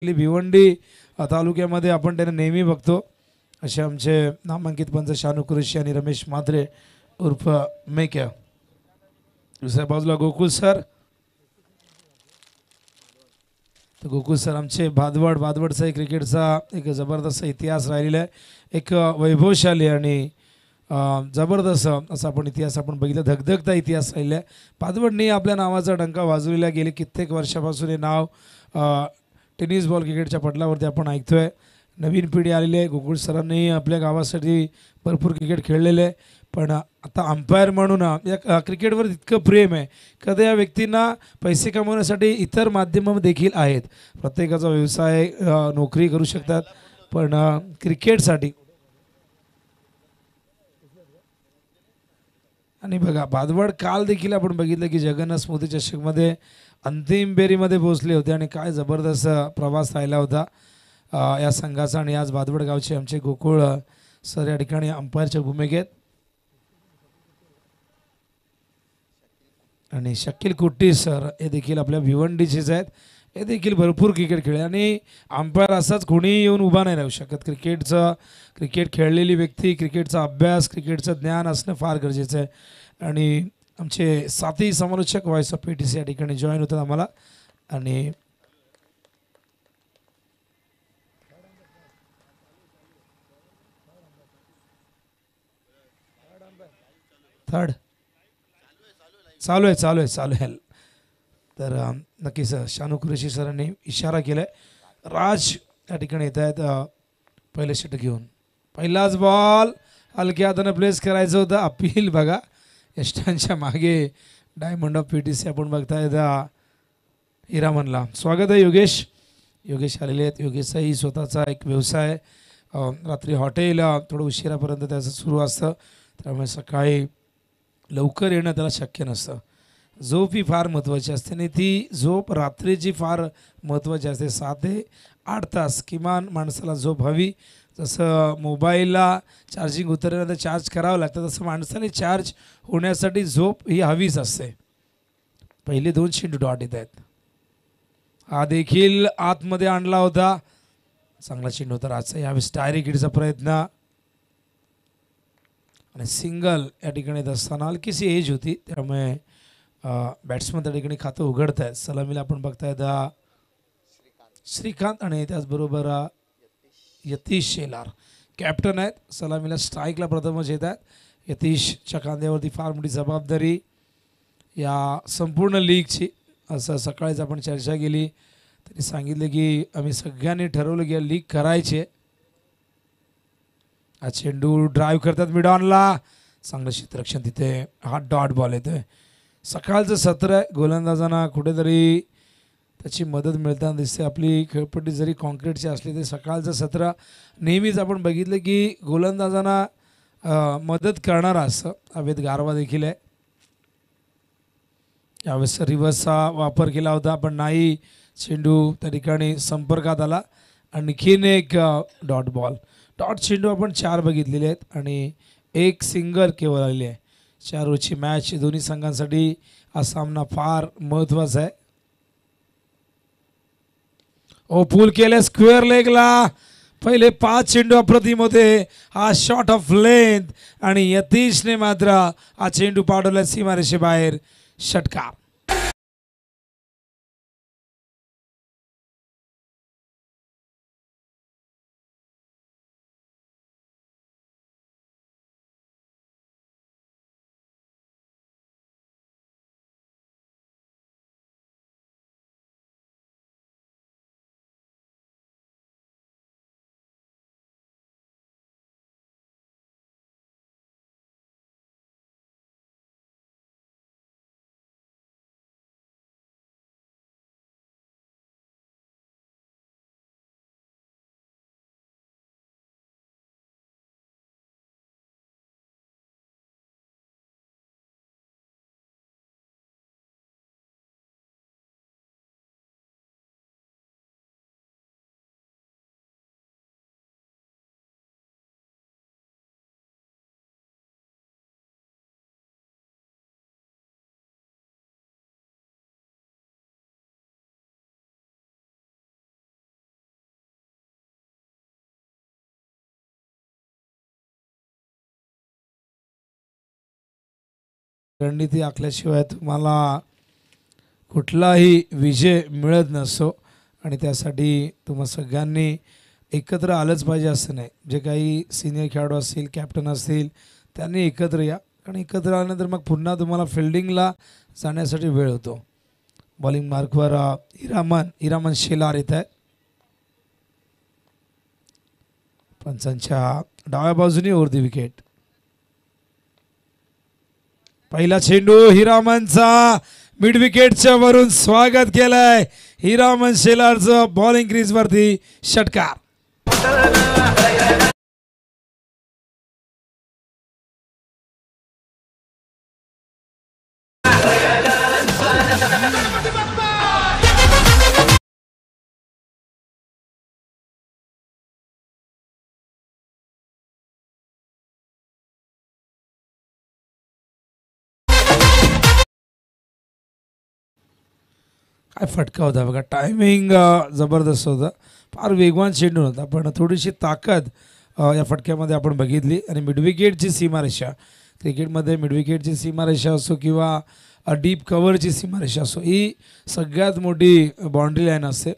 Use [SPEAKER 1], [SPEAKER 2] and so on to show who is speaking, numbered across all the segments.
[SPEAKER 1] भिवंडी तालुक्यामध्ये आपण त्यांना नेहमी बघतो. असे आमचे नामांकित पंच शानू कुरेशी आणि रमेश म्हात्रे उर्फ मेक्या. दुसऱ्या बाजूला गोकुळ सर. तर गोकुळ सर आमचे भादवडचा एक क्रिकेटचा एक जबरदस्त इतिहास राहिलेला आहे. एक वैभवशाली आणि जबरदस्त असा आपण इतिहास आपण बघितला, धगधगता इतिहास राहिला आहे. भादवडनी आपल्या नावाचा डंका वाजवलेला गेले कित्येक वर्षापासून हे नाव टेनिस बॉल क्रिकेटच्या पटलावरती आपण ऐकतोय. नवीन पिढी आलेली आहे. गोकुळ सरांनी आपल्या गावासाठी भरपूर क्रिकेट खेळलेले आहे. पण आता अंपायर म्हणून या क्रिकेटवर इतकं प्रेम आहे का या व्यक्तींना पैसे कमवण्यासाठी इतर माध्यमं देखील आहेत. प्रत्येकाचा व्यवसाय नोकरी करू शकतात, पण क्रिकेटसाठी. आणि बघा भादवड काल देखील आपण बघितलं की जगन्नाथ स्मृती चषकमध्ये अंतिम फेरीमध्ये पोहोचले होते आणि काय जबरदस्त प्रवास राहिला होता या संघाचा. आणि आज भादवड गावचे आमचे गोकुळ सर या ठिकाणी अंपायरच्या भूमिकेत. आणि शकील कुट्टी सर हे देखील आपल्या भिवंडीचेच आहेत. हे देखील भरपूर क्रिकेट खेळले आणि अंपायर असाच कोणी येऊन उभा नाही राहू शकत. क्रिकेट खेळलेली व्यक्ती, क्रिकेटचा अभ्यास, क्रिकेटचं ज्ञान असणं फार गरजेचं आहे. आणि आमचे साथी समालोचक व्हॉइस ऑफ PTC या ठिकाणी जॉईन होतात आम्हाला. आणि थर्ड चालू आहे. तर नक्कीच शानू कुरेशी सरांनी इशारा केला आहे. राज या ठिकाणी येत आहेत पहिले षटक घेऊन. पहिलाच बॉल हलक्या हाताने प्लेस करायचं होतं. अपील बघा यष्टांच्या मागे डायमंड ऑफ PTC आपण बघतायत हिरामनला. स्वागत आहे योगेश आलेले आहेत. योगेशचाही स्वतःचा एक व्यवसाय, रात्री हॉटेल थोडं उशिरापर्यंत त्याचं सुरू असतं, त्यामुळे सकाळी लवकर येणं त्याला शक्य नसतं. झोप ही फार महत्त्वाची असते आणि ती झोप रात्रीची फार महत्त्वाची असते. 7 ते 8 तास किमान माणसाला झोप हवी. जसं मोबाईलला चार्जिंग उतरल्यानंतर चार्ज करावं लागतं, तसं माणसाने चार्ज होण्यासाठी झोप ही हवीच असते. पहिले 2 चेंडू डॉट येत आहेत. हा देखील आतमध्ये आणला होता. चांगला चेंडू होता राजचा. यावेळेस डायरेक्ट हिटचा प्रयत्न आणि सिंगल या ठिकाणी येत असताना हलकीशी एज होती, त्यामुळे बॅट्समन त्या ठिकाणी खातं उघडत आहेत. सलामीला आपण बघतायत श्रीकांत आणि त्याचबरोबर यतीश शेलार कॅप्टन आहेत. सलामीला स्ट्राईकला प्रथमच येत आहेत. यतीशच्या खांद्यावरती फार मोठी जबाबदारी या संपूर्ण लीगची. असं सकाळीच आपण चर्चा केली, त्यांनी सांगितले की आम्ही सगळ्यांनी ठरवलं की लीग करायची. हा चेंडू ड्राईव्ह करतात मिडॉनला, चांगलं क्षेत्ररक्षण तिथे. हा डॉट बॉल येतोय. सकाळचं सत्र आहे, गोलंदाजांना कुठेतरी त्याची मदत मिळताना दिसते. आपली खेळपट्टी जरी कॉन्क्रीटची असली तरी सकाळचं सत्र नेहमीच आपण बघितलं की गोलंदाजांना मदत करणारा असं. हवेत गारवा देखील आहे. यावेळेस रिव्हर्सचा वापर केला होता, पण नाही, चेंडू त्या ठिकाणी संपर्कात आला. आणखीन एक डॉट चेंडू आपण 4 बघितलेले आहेत आणि एक सिंगल केवळ आलेली आहे. 4 ओव्हरची मॅच दोन्ही संघांसाठी हा सामना फार महत्त्वाचा आहे. पुल केले स्क्वेअर लेगला. पहिले 5 चेंडू अप्रतिम होते. हा शॉट ऑफ लेंथ आणि यतीशने मात्र हा चेंडू पाठवला सीमारेषेबाहेर. षटकार. रणनीती आखल्याशिवाय तुम्हाला कुठलाही विजय मिळत नसतो आणि त्यासाठी तुम्हा सगळ्यांनी एकत्र आलंच पाहिजे असं नाही. जे काही सिनियर खेळाडू असतील, कॅप्टन असतील, त्यांनी एकत्र या, कारण एकत्र आल्यानंतर मग पुन्हा तुम्हाला फिल्डिंगला जाण्यासाठी वेळ होतो. बॉलिंग मार्कवर इरामन शेलार येत आहेत. पंचांच्या डाव्या बाजूनी ओव्हर दी विकेट. पहिला चेंडू हिरामनचा मिड विकेटच्या वरून स्वागत केलंय हिरामन शेलारचं. बॉलिंग क्रीज वरती षटकार. काय फटका होता बघा. टायमिंग जबरदस्त होता. फार वेगवान चेंडू होता, पण थोडीशी ताकद या फटक्यामध्ये आपण बघितली. आणि मिडविकेटची सीमारेषा, क्रिकेटमध्ये मिडविकेटची सीमारेषा असो किंवा डीप कव्हरची सीमारेषा असो, ही सगळ्यात मोठी बाउंड्री लाईन असते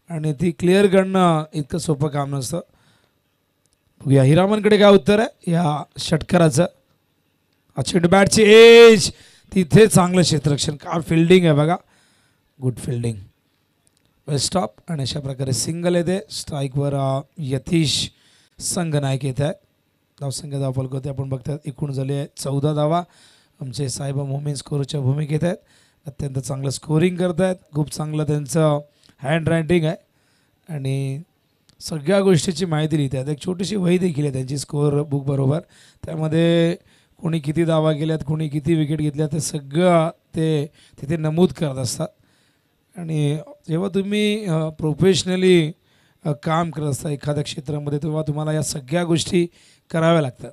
[SPEAKER 1] आणि ती क्लिअर करणं इतकं सोपं काम नसतं. बघूया हिरामनकडे काय उत्तर आहे या षटकाराचं. चेंडू बॅटची एज, तिथे चांगलं क्षेत्ररक्षण. काय फिल्डिंग आहे बघा, गुड फिल्डिंग. वेल स्टॉप. आणि अशा प्रकारे सिंगल येते. स्ट्राईकवर यतीश संगनायक येत आहेत. धावसंख्या धावफलक होते आपण बघतात. एकूण झाले 14 धावा. आमचे साहेबा मोमीन स्कोरच्या भूमिकेत आहेत. अत्यंत चांगलं स्कोरिंग करत आहेत. खूप चांगलं त्यांचं हँड रायटिंग आहे आणि सगळ्या गोष्टीची माहिती लिहित आहेत. एक छोटीशी वही देखील आहे त्यांची स्कोअर बुक बरोबर. त्यामध्ये कोणी किती धावा केल्यात, कोणी किती विकेट घेतल्या, ते सगळं ते तिथे नमूद करत असतात. आणि जेव्हा तुम्ही प्रोफेशनली काम करत असता एखाद्या क्षेत्रामध्ये, तेव्हा तुम्हाला या सगळ्या गोष्टी कराव्या लागतात.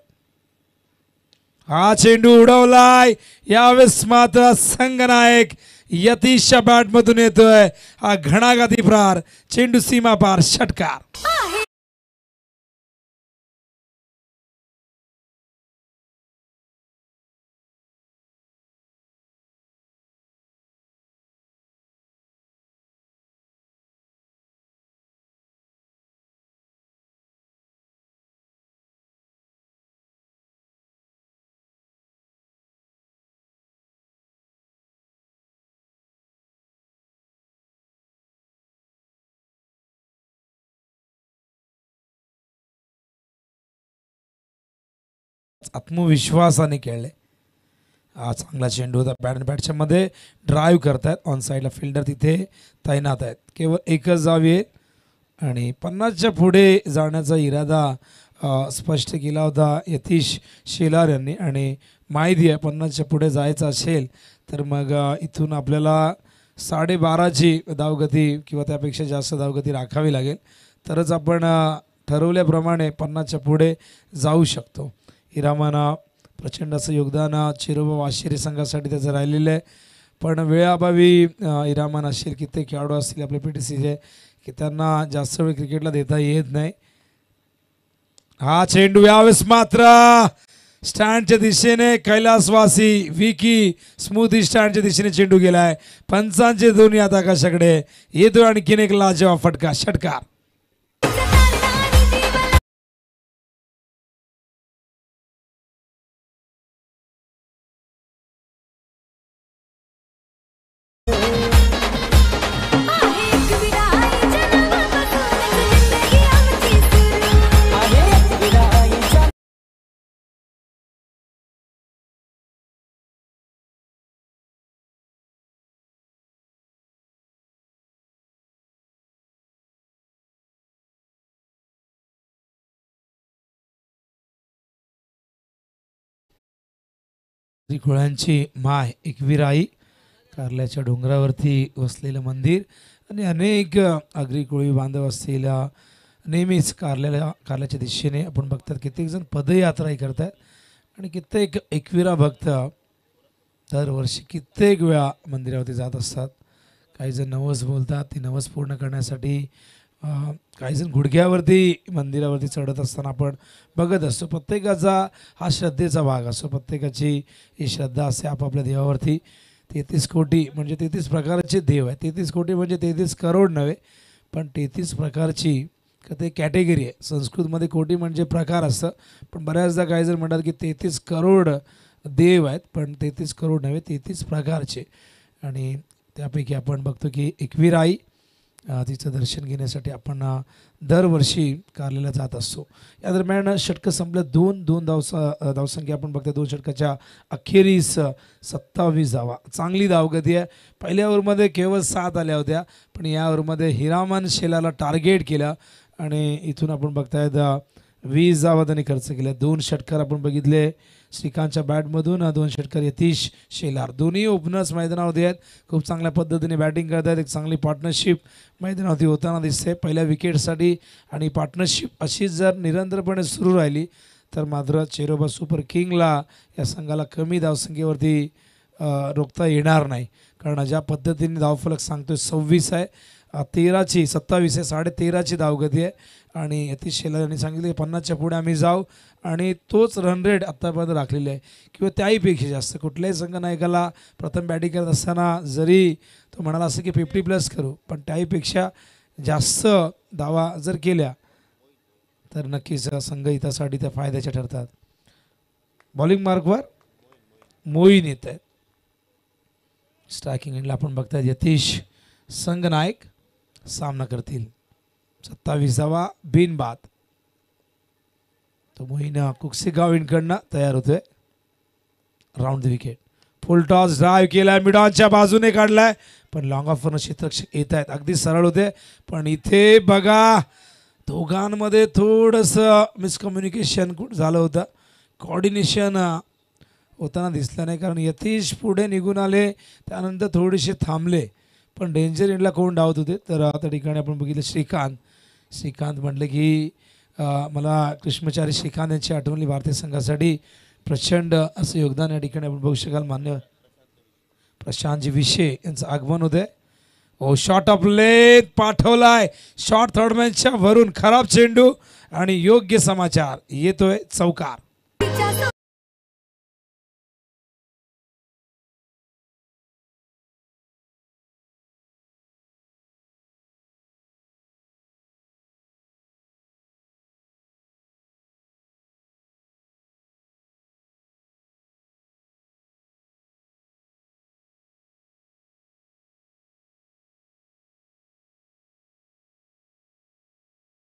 [SPEAKER 1] हा चेंडू उडवलाय. यावेळेस मात्र संगनायक यतीशच्या बॅटमधून येतोय हा घणाघाती प्रहार. चेंडू सीमा पार, षटकार. आत्मविश्वासाने खेळले. हा चांगला चेंडू होता. बॅटच्या मध्ये ड्राईव्ह करतायत. ऑन साईडला फिल्डर तिथे तैनात आहेत. केवळ एकच धाव येईल आणि 50च्या पुढे जाण्याचा इरादा स्पष्ट केला होता यतीश शेलार यांनी. आणि माहिती आहे 50च्या पुढे जायचं असेल तर मग इथून आपल्याला 12.5ची धावगती किंवा त्यापेक्षा जास्त धावगती राखावी लागेल, तरच आपण ठरवल्याप्रमाणे 50च्या पुढे जाऊ शकतो. हिरामन प्रचंड असं योगदान चिरोबा वाशेरी संघासाठी त्याचं राहिलेलं आहे. पण वेळाअभावी हिरामन असेल, कित्येक खेळाडू असतील आपले PTCचे की त्यांना जास्त वेळ क्रिकेटला देता येत नाही. हा चेंडू यावेळेस मात्र स्टँडच्या दिशेने कैलासवासी विकी स्मूथी स्टँडच्या दिशेने चेंडू गेलाय. पंचांचे दोन्ही आता आकाशाकडे येतोय. आणखीन एक लाजवाब फटका, षटकार. खोळ्यांची माय एकविराई, कारल्याच्या डोंगरावरती वसलेलं मंदिर आणि अनेक आगरी कोळी बांधव असतील नेहमीच कारल्याच्या दिशेने आपण बघतात कित्येक जण पदयात्राही करतात आणि कित्येक एकविरा भक्त दरवर्षी कित्येक वेळा मंदिरावरती जात असतात. काही जण नवस बोलतात, ती नवस पूर्ण करण्यासाठी काही जण गुडघ्यावरती मंदिरावरती चढत असताना आपण बघत असतो. प्रत्येकाचा हा श्रद्धेचा भाग असतो. प्रत्येकाची ही श्रद्धा असते आपापल्या देवावरती. 33 कोटी म्हणजे 33 प्रकारचे देव आहेत. 33 कोटी म्हणजे 33 करोड नव्हे, पण 33 प्रकारची ते कॅटेगरी आहे. संस्कृतमध्ये कोटी म्हणजे प्रकार असतं, पण बऱ्याचदा काही जण म्हणतात की 33 करोड देव आहेत, पण 33 करोड नव्हे, 33 प्रकारचे. आणि त्यापैकी आपण बघतो की एकविराई, तिचं दर्शन घेण्यासाठी आपण दरवर्षी कारलेला जात असतो. या दरम्यान षटकं संपलं. दोन धावसंख्या आपण बघतो. 2 षटकाच्या अखेरीस 27 धावा. चांगली धावगती आहे. पहिल्या ओव्हरमध्ये केवळ 7 आल्या होत्या, पण या ओव्हरमध्ये हिरामन शेलाला टार्गेट केलं आणि इथून आपण बघतायत 20 धावा त्यांनी खर्च केल्या. 2 षटकार आपण बघितले श्रीकांतच्या बॅटमधून. 2 षटकार यतीश शेलार. दोन्ही ओपनर्स मैदानावरती आहेत. खूप चांगल्या पद्धतीने बॅटिंग करत आहेत. एक चांगली पार्टनरशिप मैदानावरती होताना दिसते पहिल्या विकेटसाठी. आणि पार्टनरशिप अशीच जर निरंतरपणे सुरू राहिली तर मात्र चेरोबा सुपर किंगला या संघाला कमी धावसंख्येवरती रोखता येणार नाही. कारण ज्या पद्धतीने धावफलक सांगतोय 26 आहे, 13ची 27 आहे, 13.5ची धावगती आहे. आणि यतीश शेलार यांनी सांगितले 50च्या पुढे आम्ही जाऊ आणि तोच रन रेट आत्तापर्यंत राखलेली आहे किंवा त्याहीपेक्षा जास्त. कुठल्याही संघ नायकाला प्रथम बॅटिंग करत असताना जरी तो म्हणाला असं की 50+ करू, पण त्याहीपेक्षा जास्त धावा जर केल्या तर नक्कीच संघ हितासाठी त्या फायद्याच्या ठरतात. बॉलिंग मार्कवर मोईन येत आहेत. स्ट्रायकिंग एंडला आपण बघताय यतीश संघनायक सामना करतील. 27 धावा बिनबाद. तो मोहीन कुकसेगाव इनकडनं तयार होतोय. Round the wicket. Full toss drive केलाय, मिडॉनच्या बाजूने काढलाय, पण लॉंग ऑफरनं क्षेत्ररक्षक येत आहेत. अगदी सरळ होते, पण इथे बघा दोघांमध्ये थोडंसं मिसकम्युनिकेशन झालं होतं. कोऑर्डिनेशन होताना दिसलं नाही, कारण यतीश पुढे निघून आले, त्यानंतर थोडेसे थांबले, पण डेंजर एंडला कोण धावत होते. तर त्या ठिकाणी आपण बघितलं श्रीकांत म्हटले की मला कृष्णचारी श्रीकांत यांची आठवणी भारतीय संघासाठी प्रचंड असं योगदान या ठिकाणी आपण बघू शकाल. मान्य प्रशांतजी विषे यांचं आगमन होते. ओ शॉट ऑफ लेथ पाठवलाय, शॉट थर्डमॅनच्या वरून, खराब चेंडू आणि योग्य समाचार येतोय चौकार.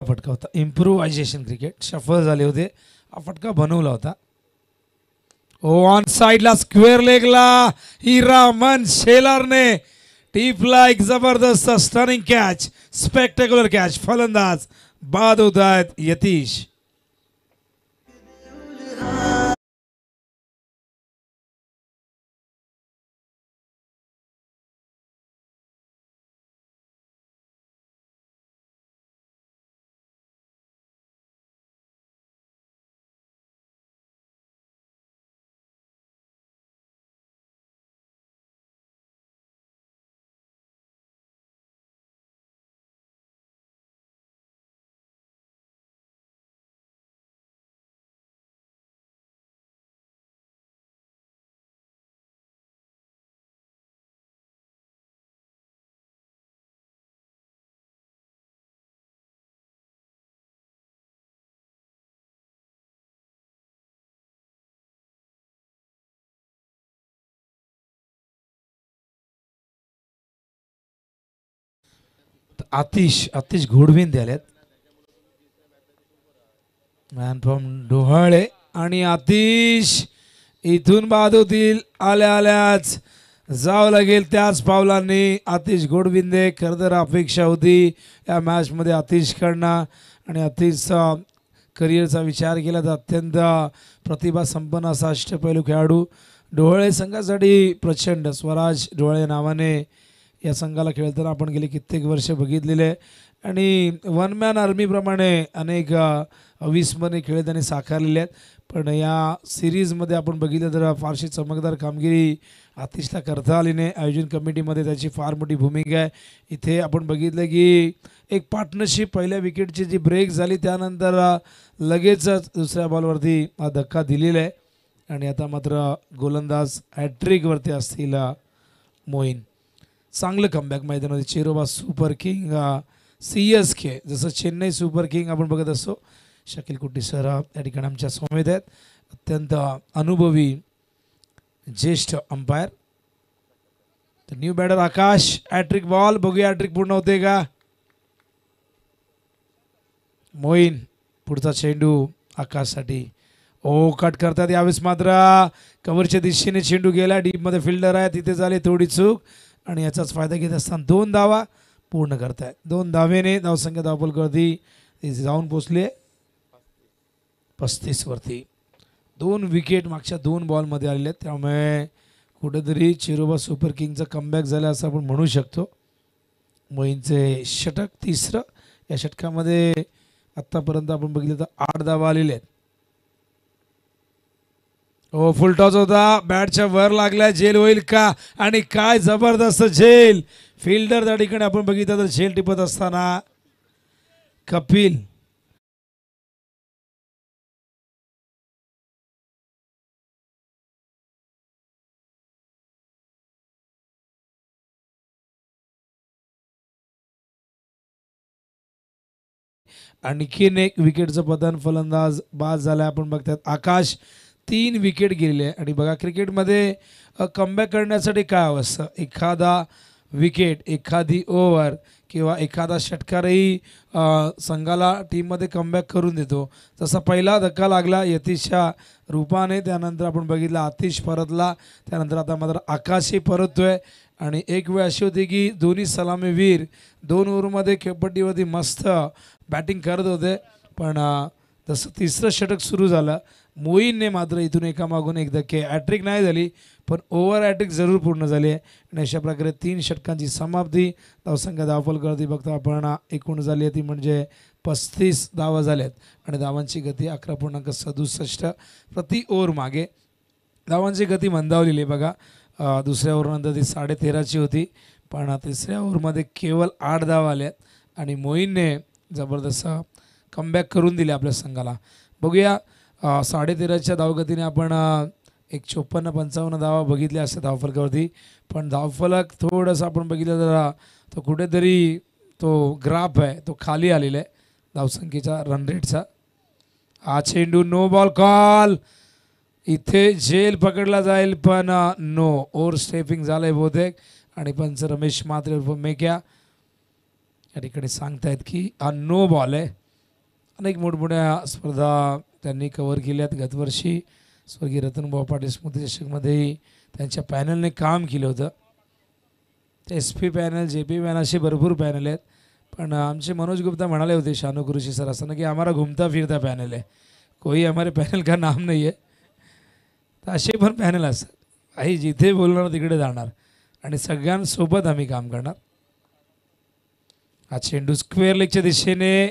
[SPEAKER 1] फटका होता. इम्प्रोव्हायझेशन क्रिकेट शफल झाले होते, हा फटका बनवला होता. ऑन साइडला स्क्वेअर लेगला हिरामन शेलारने टिपला एक जबरदस्त स्टनिंग कॅच, स्पेक्टेक्युलर कॅच. फलंदाज बाद होत आहेत यतीश. आतिश घोडविंद आलेत. मॅन फ्रॉम डोहाळे आणि आतिश इथून बाद होतील. आल्याच जावं लागेल त्याच पावलांनी. आतिश घोडविंदे. खरं तर अपेक्षा होती या मॅचमध्ये आतिशकडनं, आणि आतिशचा करिअरचा विचार केला तर अत्यंत प्रतिभा संपन्न असा अष्टपैलू खेळाडू. डोहाळे संघासाठी प्रचंड स्वराज डोहाळे नावाने या संघाला खेळताना आपण गेले कित्येक वर्ष बघितलेले, आणि वन मॅन आर्मीप्रमाणे अनेक अविस्मरणीय खेळ त्यांनी साकारलेले आहेत. पण या सिरीजमध्ये आपण बघितलं तर फारशी चमकदार कामगिरी आतिशला करता आली नाही. आयोजन कमिटीमध्ये त्याची फार मोठी भूमिका आहे. इथे आपण बघितलं की एक पार्टनरशिप पहिल्या विकेटची जी ब्रेक झाली त्यानंतर लगेचच दुसऱ्या बॉलवरती धक्का दिलेला आहे आणि आता मात्र गोलंदाज हॅट्रिकवरती असतील मोईन. चांगलं कमबॅक मैदानामध्ये चेरोबा सुपर किंग CSK जसं चेन्नई सुपर किंग आपण बघत असतो. शकील कुट्टी सर या ठिकाणी आमच्या समवेत आहेत. अत्यंत अनुभवी ज्येष्ठ अंपायर. तर न्यू बॅटर आकाश हॅट्रिक बॉल बघूया हॅट्रिक पूर्ण होते का. मोईन पुढचा चेंडू आकाशसाठी. ओ कट करतात यावेळेस मात्र कव्हरच्या दिशेने चेंडू गेला. डीपमध्ये फिल्डर आहे तिथे झाली थोडी चूक आणि याचाच फायदा घेत असताना 2 धावा पूर्ण करतायत. 2 धावेने धावसंख्या धावफलकावरती जाऊन पोचले 35 वरती. 2 विकेट मागच्या 2 बॉलमध्ये आलेले आहेत. त्यामुळे कुठेतरी चेरोबा सुपर किंगचा कमबॅक झाला असं आपण म्हणू शकतो. मोईनचे षटक 3रं. या षटकामध्ये आत्तापर्यंत आपण बघितलं तर 8 धावा आलेल्या आहेत. हो फुल टॉस होता. बॅटच्या वर लागलाय. झेल होईल का आणि काय जबरदस्त झेल. फिल्डर त्या ठिकाणी आपण बघितलं तर झेल टिपत असताना कपिल आणखीन एक विकेटचं पतन फलंदाज बाद झालाय. आपण बघतात आकाश 3 विकेट गेलेले आणि बघा क्रिकेटमध्ये कमबॅक करण्यासाठी काय अवस्था. एखादा विकेट एखादी ओव्हर किंवा एखादा षटकारही संघाला टीममध्ये कमबॅक करून देतो. जसा पहिला धक्का लागला यतीशच्या रूपाने त्यानंतर आपण बघितलं आतिश परतला. त्यानंतर आता मात्र आकाशही परततोय आणि एक वेळ अशी होती की दोन्ही सलामीवीर 2 ओव्हरमध्ये खेळपट्टीवरती मस्त बॅटिंग करत होते. पण जसं 3रं षटक सुरू झालं मोईनने मात्र इथून एकामागून एक धक्के. हॅट्रिक नाही झाली पण ओव्हर हॅट्रिक जरूर पूर्ण झाली आहे आणि अशा प्रकारे 3 षटकांची समाप्ती. धावसंख्या धावफलकावरती बघता आपण एकूण झाली आहे ती म्हणजे 35 धावा झाल्यात आणि धावांची गती 11.67 प्रति ओव्हर मागे. धावांची गती मंदावलेली आहे बघा. दुसऱ्या ओव्हरनंतर ती 13.5ची होती पण तिसऱ्या ओव्हरमध्ये केवळ 8 धावा आल्यात आणि मोईनने जबरदस्त कमबॅक करून दिले आपल्या संघाला. बघूया 13.5च्या धावगतीने आपण एक 54-55 धावा बघितल्या असत्या धावफलकावरती. पण धावफलक थोडंसं आपण बघितलं तर तो कुठेतरी तो ग्राफ आहे तो खाली आलेला आहे धावसंख्येचा रन रेटचा. हा चेंडू नो बॉल कॉल. इथे झेल पकडला जाईल पण नो ओव्हर स्टेपिंग झालंय बहुतेक आणि पंच रमेश मात्रे मेक्या या ठिकाणी सांगतायत की हा नो बॉल आहे. अनेक मोठमोठ्या स्पर्धा त्यांनी कव्हर केल्यात. गतवर्षी स्वर्गीय रतनभाऊ पाटील स्मृती चषकमध्येही त्यांच्या पॅनलने काम केलं होतं. SP पॅनल JP पॅनल असे भरपूर पॅनल आहेत. पण आमचे मनोज गुप्ता म्हणाले होते शानू कुरुशी सर असताना की हमारा घूमता फिरता पॅनल है, कोई हमारे पॅनल का नाम नाही आहे. तर असे पण पॅनल असतात. आई जिथे बोलणार तिकडे जाणार आणि सगळ्यांसोबत आम्ही काम करणार. हा चेंडू स्क्वेअर लेगच्या दिशेने.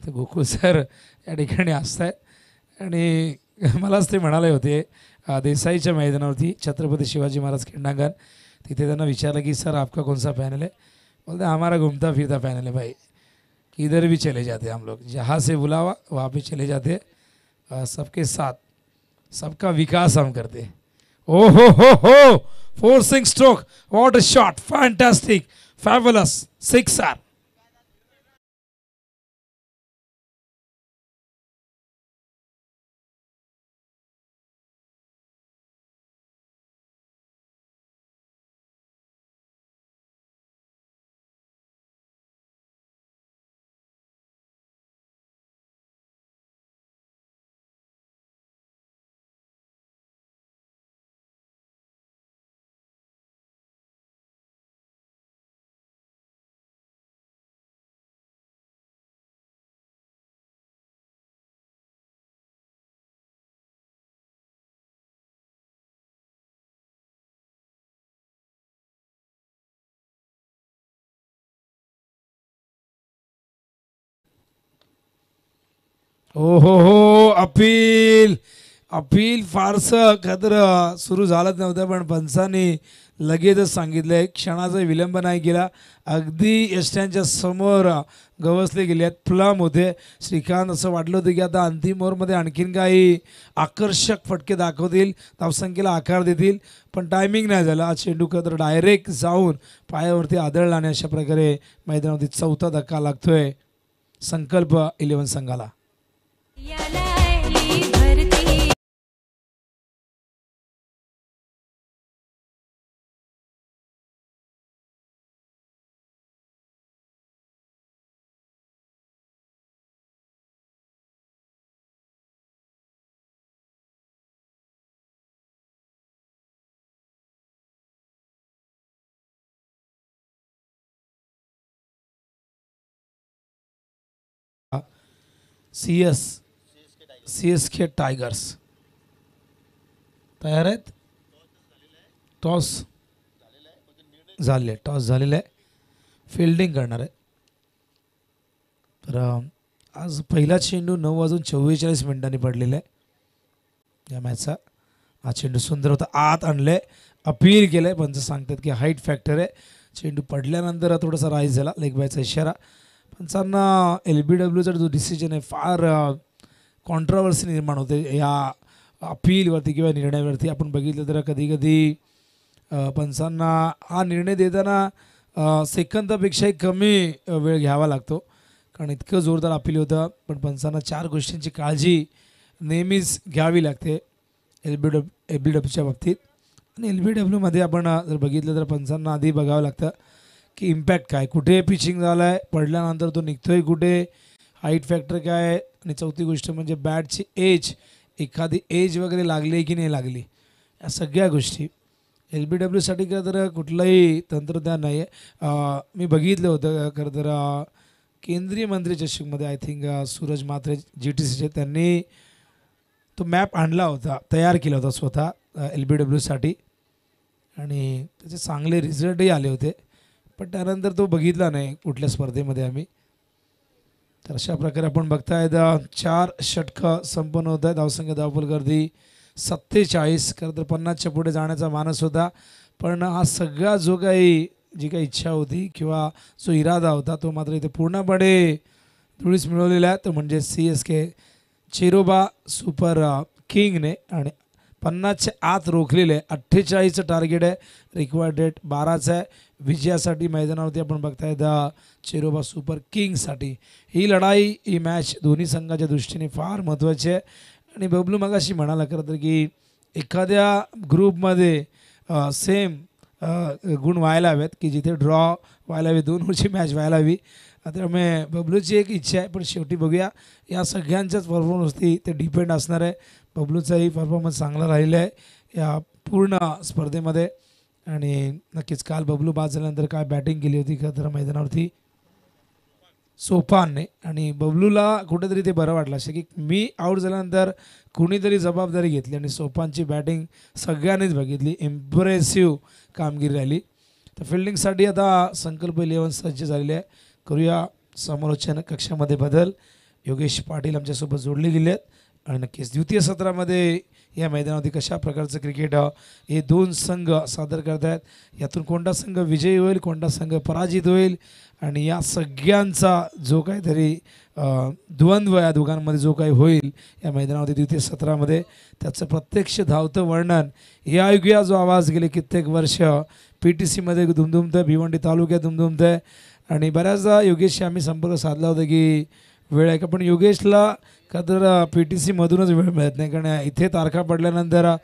[SPEAKER 1] तर गोकुळ सर या ठिकाणी असतात आणि मलाच ते म्हणाले होते देसाईच्या मैदानावरती छत्रपती शिवाजी महाराज क्रीडांगण. तिथे त्यांना विचारलं की सर आपका कौन सा पैनल है. बोलते हमारा घूमता फिरता पैनल है भाई, किधर भी चले जाते हम लोग, जहाँ से बुलावा वहाँ पे चले जाते. सबके साथ सबका विकास हम करते. ओ हो forcing stroke, what a shot, fantastic, fabulous, sixer. ओ हो अपील अपील फारसं खतर सुरू झालंच नव्हतं, पण पंचांनी लगेचच सांगितलंय, क्षणाचा विलंब नाही केला. अगदी यष्ट्यांच्या समोर गवसले गेले आहेत, प्लम होते. श्रीकांत असं वाटलं होतं की आता अंतिम ओव्हरमध्ये आणखीन काही आकर्षक फटके दाखवतील, धावसंख्येला आकार देतील, पण टायमिंग नाही झालं. आज चेंडू खतर डायरेक्ट जाऊन पायावरती आदळला आणि अशा प्रकारे मैदानावरती चौथा धक्का लागतोय संकल्प 11 संघाला. CSK टायगर्स तयार आहेत. टॉस झालेलं आहे, फिल्डिंग करणार आहे. तर आज पहिला चेंडू 9:44 पडलेला आहे या मॅचचा. हा चेंडू सुंदर होता, आत आणले, अपील केलंय, पंच सांगतात की हाईट फॅक्टर आहे. चेंडू पडल्यानंतर थोडासा राईज झाला, लेग बायचा इशारा. पंचांना LBWचा जो डिसिजन आहे फार कॉन्ट्रावर्सी निर्माण होते या अपीलवरती किंवा निर्णयावरती. आपण बघितलं तर कधी कधी पंचांना हा निर्णय देताना सेकंदापेक्षाही कमी वेळ घ्यावा लागतो, कारण इतकं जोरदार अपील होतं. पण पंचांना 4 गोष्टींची काळजी नेहमीच घ्यावी लागते LBWच्या बाबतीत. आणि LBWमध्ये आपण जर बघितलं तर पंचांना आधी बघावं लागतं की इम्पॅक्ट काय, कुठे पिचिंग झाला आहे, पडल्यानंतर तो निघतोय कुठे, हाईट फॅक्टर काय आहे, आणि चौथी गोष्ट म्हणजे बॅटची एज, एखादी एज वगैरे लागली की नाही लागली, या सगळ्या गोष्टी. LBWसाठी खरं तर कुठलंही तंत्रज्ञान नाही आहे. मी बघितलं होतं खरं तर केंद्रीय मंत्री चषकमध्ये आय थिंक सूरज मात्रे GTCचे, त्यांनी तो मॅप आणला होता, तयार केला होता स्वतः LBWसाठी, आणि त्याचे चांगले रिझल्टही आले होते. पण त्यानंतर तो बघितला नाही कुठल्या स्पर्धेमध्ये आम्ही. तर अशा प्रकारे आपण बघताय 4 षटकं संपन्न होत आहेत. धावसंख्या धावफल गर्दी 47. खरं तर 50च्या पुढे जाण्याचा मानस होता, पण हा सगळा जो काही जी काही इच्छा होती किंवा जो इरादा होता तो मात्र इथे पूर्णपणे धुळीस मिळवलेला आहे. तो म्हणजे CSK चिरोबा सुपर किंगने, आणि 50च्या आत रोखलेले आहे. 48चं टार्गेट आहे, रिक्वायर्ड रेट 12चा आहे. विजयासाठी मैदानावरती आपण बघताय चिरोबा सुपर किंगसाठी ही लढाई, ही मॅच दोन्ही संघाच्या दृष्टीने फार महत्त्वाची आहे. आणि बबलू मगाशी म्हणाला खरं तर की एखाद्या ग्रुपमध्ये सेम गुण व्हायला हवेत की जिथे ड्रॉ व्हायला हवे, 2 ओव्हरची मॅच व्हायला हवी. त्यामुळे बबलूची एक इच्छा आहे, पण शेवटी बघूया या सगळ्यांच्याच परफॉर्मन्सवरती ते डिपेंड असणार आहे. बबलूचाही परफॉर्मन्स चांगला राहिला आहे या पूर्ण स्पर्धेमध्ये, आणि नक्कीच काल बबलू बाद झाल्यानंतर काय बॅटिंग केली होती खरं तर मैदानावरती सोपानने, आणि बबलूला कुठेतरी ते बरं वाटलं असं की मी आऊट झाल्यानंतर कुणीतरी जबाबदारी घेतली, आणि सोपानची बॅटिंग सगळ्यांनीच बघितली, इम्प्रेसिव्ह कामगिरी राहिली. तर फिल्डिंगसाठी आता संकल्प 11 सज्ज झालेले आहे. करूया समालोचन कक्षामध्ये बदल. योगेश पाटील आमच्यासोबत जोडले गेले आहेत, आणि नक्कीच द्वितीय सत्रामध्ये या मैदानावरती कशा प्रकारचं क्रिकेट हे 2 संघ सादर करत आहेत, यातून कोणता संघ विजयी होईल, कोणता संघ पराजित होईल, आणि या सगळ्यांचा जो काहीतरी द्वंद्व या दोघांमध्ये जो काही होईल या मैदानावरती द्वितीय सत्रामध्ये, त्याचं प्रत्यक्ष धावतं वर्णन हे ऐकूया, जो आवाज गेले कित्येक वर्ष PTCमध्ये दुमदुमतं आहे, भिवंडी तालुक्यात दुमदुमतं आहे. आणि बऱ्याचदा योगेशशी आम्ही संपर्क साधला होता की वेळ आहे का, पण योगेशला का तर PTCमधूनच वेळ मिळत नाही, कारण इथे तारखा पडल्यानंतर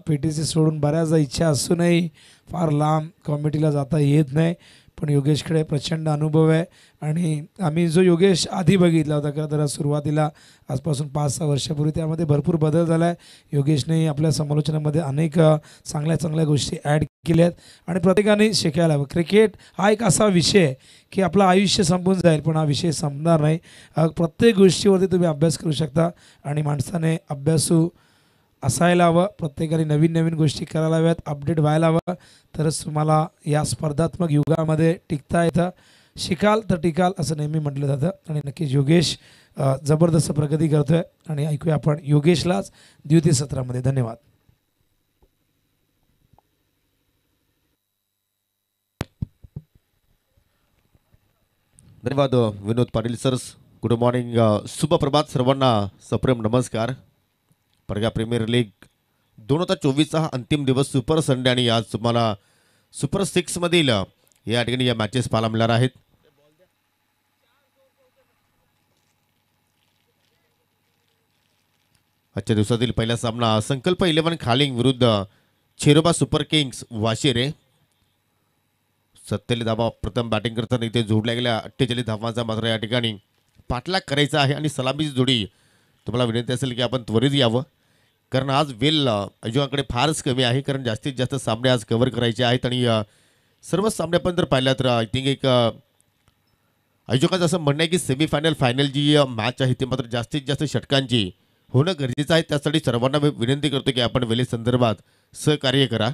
[SPEAKER 1] PTC सोडून बऱ्याचदा इच्छा असूनही फार लांब कॉमिटीला जाता येत नाही. पण योगेशकडे प्रचंड अनुभव आहे, आणि आम्ही जो योगेश आधी बघितला होता का तर सुरुवातीला आजपासून 5-6 वर्षापूर्वी, त्यामध्ये भरपूर बदल झाला आहे. योगेशने आपल्या समालोचनामध्ये अनेक चांगल्या गोष्टी ॲड केल्या आहेत, आणि प्रत्येकाने शिकायला हवं. क्रिकेट हा एक असा विषय आहे की आपलं आयुष्य संपून जाईल, पण हा विषय संपणार नाही. प्रत्येक गोष्टीवरती तुम्ही अभ्यास करू शकता, आणि माणसाने अभ्यासू असायला हवं. प्रत्येकाने नवीन गोष्टी करायला हव्यात, अपडेट व्हायला हवं, तरच तुम्हाला या स्पर्धात्मक युगामध्ये टिकता येतं. शिकाल तर टिकाल असं नेहमी म्हटलं जातं आणि नक्कीच योगेश जबरदस्त प्रगती करतोय आणि ऐकूया आपण योगेशलाच द्वितीय सत्रामध्ये. धन्यवाद.
[SPEAKER 2] धन्यवाद विनोद पाटील सर्स. गुड मॉर्निंग, शुभ प्रभात सर्वांना. सप्रेम नमस्कार. प्रगा प्रीमियर लीग 2024चा हा अंतिम दिवस सुपर संडे आणि आज तुम्हाला सुपर 6 मधील या ठिकाणी या मॅचेस पाहायला मिळणार आहेत. आजच्या दिवसातील पहिला सामना संकल्प 11 खालिंग विरुद्ध छेरोबा सुपर किंग्स वाशिरे. 47 धावा प्रथम बॅटिंग करताना इथे जोडल्या गेल्या 48 धावांचा मात्र या ठिकाणी पाठलाग करायचा आहे आणि सलामीची जोडी तुम्हाला विनंती असेल की आपण त्वरित यावं, कारण आज वेल अजूनकडे फारच कमी आहे, कारण जास्तीत जास्त सामने आज कव्हर करायचे आहेत आणि सर्व सामने आपण जर पाहिल्या तर आय थिंक एक आयोजकांचं असं म्हणणं आहे की सेमीफायनल फायनल जी मॅच आहे ती मात्र जास्तीत जास्त षटकांची होणं गरजेचं आहे. त्यासाठी सर्वांना विनंती करतो की आपण वेले संदर्भात सहकार्य करा.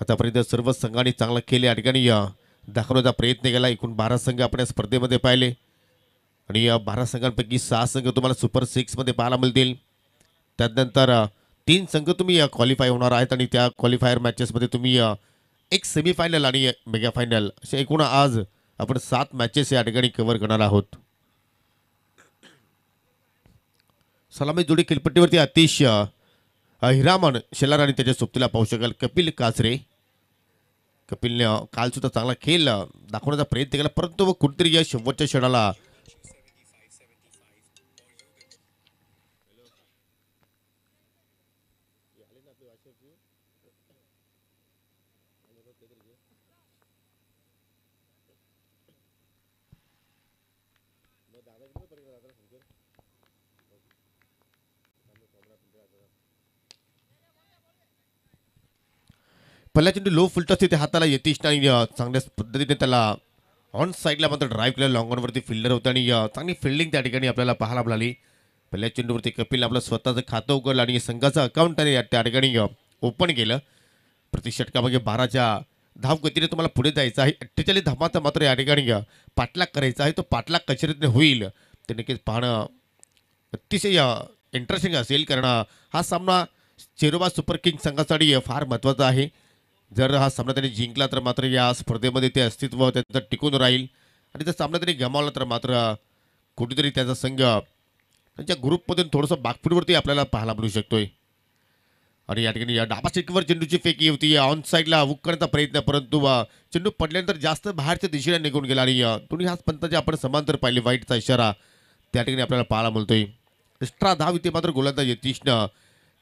[SPEAKER 2] आतापर्यंत सर्व संघांनी चांगला खेळ या ठिकाणी दाखवण्याचा प्रयत्न केला. एकूण 12 संघ आपण या स्पर्धेमध्ये पाहिले आणि या 12 संघांपैकी 6 संघ तुम्हाला सुपर 6 मध्ये पाहायला मिळतील. त्यानंतर 3 संघ तुम्ही क्वालिफाय होणार आहेत आणि त्या क्वालिफायर मॅचेसमध्ये तुम्ही एक सेमीफायनल आणि मेगा फायनल असे एकूण आज आपण 7 मॅचेस या ठिकाणी कव्हर करणार आहोत. सलामी जोडी खेळपट्टीवरती अतिश हिरामन शेलार आणि त्याच्या सोबतीला पाहू शकाल कपिल कासरे. कपिलने काल सुद्धा चांगला खेळ दाखवण्याचा प्रयत्न केला, परंतु कुठेतरी या शेवटच्या क्षणाला पहिला चेंडू लो फुलटस तिथे हाताला यतीश आणि चांगल्या पद्धतीने त्याला ऑन साईडला मात्र ड्राईव्ह केला. लॉंग ऑनवरती फिल्डर होता आणि चांगली फिल्डिंग त्या ठिकाणी आपल्याला पाहायला मिळाली. पहिल्या चेंडूवरती कपिल आपलं स्वतःचं खातं उघडलं आणि संघाचं अकाउंट त्याने त्या ठिकाणी ओपन केलं. प्रति षटकामागे 12च्या धाव गतीने तुम्हाला पुढे जायचं आहे. 48 धावांचा मात्र या ठिकाणी पाठलाग करायचा आहे. तो पाठलाग कशा रीतीने होईल ते नक्कीच पाहणं अतिशय इंटरेस्टिंग असेल, कारण हा सामना चेरोबा सुपर किंग संघासाठी फार महत्त्वाचा आहे. जर हा सामना त्यांनी जिंकला तर मात्र या स्पर्धेमध्ये ते अस्तित्व त्याचं टिकून राहील आणि जर सामना त्यांनी गमावला तर मात्र कुठेतरी त्याचा संघ त्यांच्या ग्रुपमधून थोडंसं बाकफुटवरती आपल्याला पाहायला मिळू शकतोय. आणि या ठिकाणी या डाबा स्टिकवर चेंडूची फेकी होती, ऑन साईडला हुक करण्याचा प्रयत्न, परंतु चेंडू पडल्यानंतर जास्त बाहेरच्या दिशेने निघून गेला आणि दोन्ही हाच पंताचे आपण समांतर पाहिले. वाईटचा इशारा त्या ठिकाणी आपल्याला पाहायला मिळतोय. एक्स्ट्रा धाव इथे मात्र गोलंदाज यतीशनं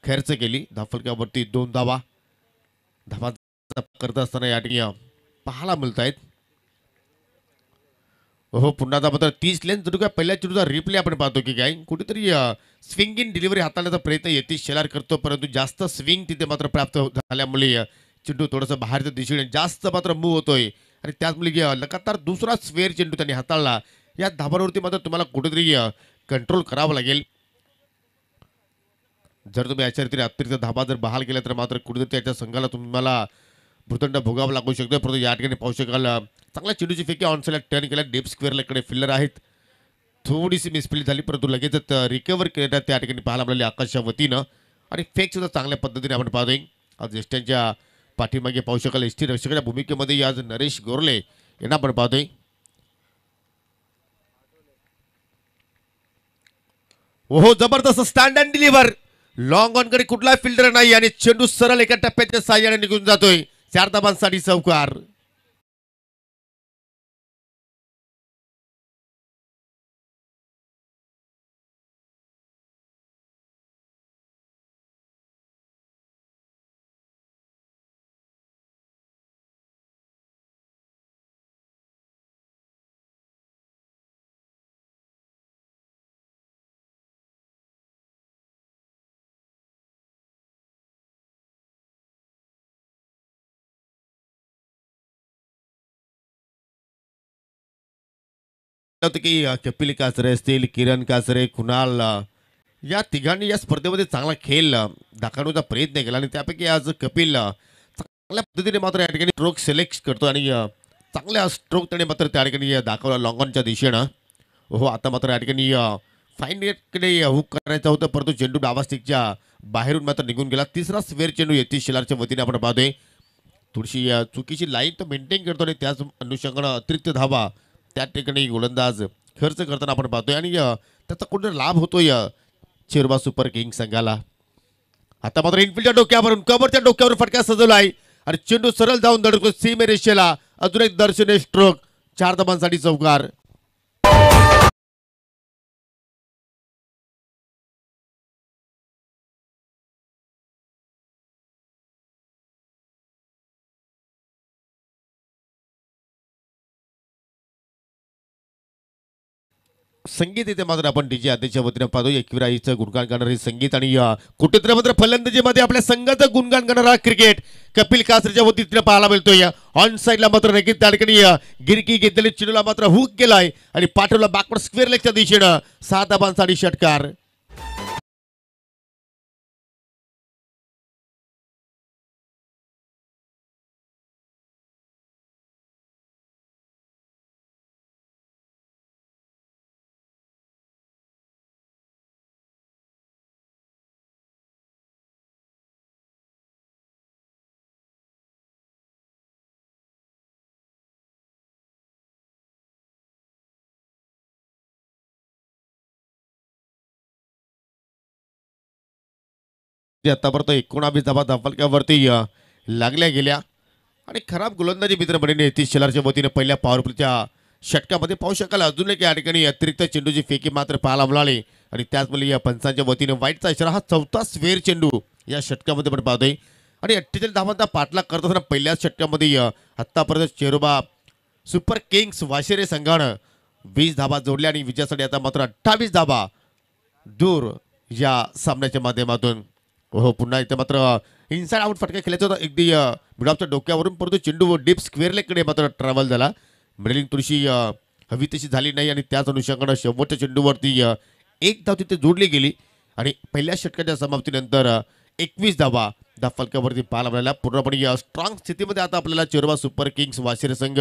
[SPEAKER 2] खर्च केली. धावफलकावरती 2 धावा करत असताना या ठिकाणी पाहायला मिळत आहेत. हो, पुन्हा मात्र 30 लेन जर काय पहिल्या चेंडूचा रिप्ले आपण पाहतो की काय कुठेतरी स्विंग इन डिलिव्हरी हाताळण्याचा प्रयत्न यतीश शेलार करतो, परंतु जास्त स्विंग तिथे मात्र प्राप्त झाल्यामुळे चेंडू थोडंसं बाहेरच्या दिशेने जास्त मात्र मूव्ह होतोय आणि त्याचमुळे लगातार दुसरा स्वेअर चेंडू त्यांनी हाताळला. या धाबांवरती मात्र तुम्हाला कुठेतरी कंट्रोल करावं लागेल. जर तुम्ही याच्या रीतीने अतिरिक्त धाबा जर बहाल केला तर मात्र कुठेतरी त्याच्या संघाला तुम्हाला भूतंड भोगावं लागू शकतो. परंतु या ठिकाणी पाहू शकाल चांगल्या चेंडूची फेकी ऑनसाईडला टर्न केला. डीप स्क्वेअरला इकडे फिल्डर आहेत. थोडीशी मिसफिल झाली, परंतु लगेचच रिकवर केलं त्या ठिकाणी पाहायला मिळाले आकाशच्या वतीनं आणि फेक सुद्धा चांगल्या पद्धतीने आपण पाहतोय. आज एसटीच्या पाठीमागे पाहू शकाल एसटी रक्षकाच्या भूमिकेमध्ये आज नरेश गोरले यांना आपण पाहतोय. हो, जबरदस्त स्टँड अँड डिलिव्हर. लॉंग ऑनकडे कुठला फिल्डर नाही आणि चेंडू सरळ एका टप्प्याच्या साह्याने निघून जातोय. 4 धाबांसाठी चौकार. होतं की कपिल कासरे असतील, किरण कासरे, कुणाल या तिघांनी या स्पर्धेमध्ये चांगला खेळ दाखवण्याचा प्रयत्न केला आणि त्यापैकी आज कपिल चांगल्या पद्धतीने मात्र या ठिकाणी स्ट्रोक सिलेक्ट करतो आणि चांगल्या स्ट्रोक त्याने मात्र त्या ठिकाणी दाखवला लॉंग ऑनच्या दिशेनं. हो आता मात्र या ठिकाणी फाईन नेटकडे हुक करायचं होतं परंतु चेंडू डावा स्टिकच्या बाहेरून मात्र निघून गेला. तिसरा स्वेअर चेंडू यतीश शेलारच्या वतीने आपण पाहतोय. थोडीशी चुकीची लाईन तो मेंटेन करतो आणि त्याच अनुषंगानं अतिरिक्त धावा त्या ठिकाणी गोलंदाज खर्च करताना आपण पाहतोय आणि त्याचा कुठे लाभ होतोय चिरबा सुपर किंग संघाला. आता मात्र इनफिल्डच्या डोक्यावरून कबरच्या डोक्यावरून फटका सजवला आहे आणि चेंडू सरळ जाऊन धडकतो सीमे रेषेला. अजून एक दर्शनीय स्ट्रोक 4 धावांसाठी चौकार. संगीत इथे मात्र आपण डीजे आदेशच्या वतीने पाहतो. एकविराईचं गुणगान करणारे संगीत आणि कुठेतरी मात्र फलंदाजीमध्ये आपल्या संघाचं गुणगान करणारा क्रिकेट कपिल कासरीच्या वतीने पाहायला मिळतोय. ऑन साईडला मात्र नक्कीच त्या ठिकाणी गिरकी घेतलेली चेंडूला मात्र हुक केलाय आणि पाठवला बॅकवर्ड स्क्वेअर लेगच्या दिशेनं 6 धावांसाठी षटकार. आतापर्यंत 19 धावा धाफलक्यावरती लागल्या गेल्या आणि खराब गोलंदाजी मित्रमंडळीने यतीश शेलारच्या वतीने पहिल्या पॉवर प्लेच्या षटकामध्ये पाहू शकाल. अजून एक या ठिकाणी अतिरिक्त चेंडूची फेकी मात्र पाहायला मिळाली आणि त्याचमुळे या पंचांच्या वतीने वाईटचा इशारा. हा 4था स्वेअर चेंडू या षटकामध्ये पण पाहतोय आणि 48 धावांचा पाठलाग करत असताना पहिल्याच षटकामध्ये आत्तापर्यंत चेरोबा सुपर किंग्स वाशेरे संघानं 20 धावा जोडल्या आणि विजयासाठी आता मात्र 28 धावा दूर या सामन्याच्या माध्यमातून. हो पुन्हा इथे मात्र इनसाइड आउट फटका खेळायचा होता अगदी मिडॉपच्या डोक्यावरून परंतु चेंडू डीप स्क्वेअर लेगकडे मात्र ट्रॅव्हल झाला. मिडलिंग थोडीशी हवी तशी झाली नाही आणि त्याच अनुषंगानं शेवटच्या चेंडूवरती एक धाव तिथे जोडली गेली आणि पहिल्या षटकाच्या समाप्तीनंतर 21 धावा फलकावरती पाहायला मिळाल्या. पूर्णपणे स्ट्रॉंग स्थितीमध्ये आता आपल्याला चिरबा सुपर किंग्स वाशिर संघ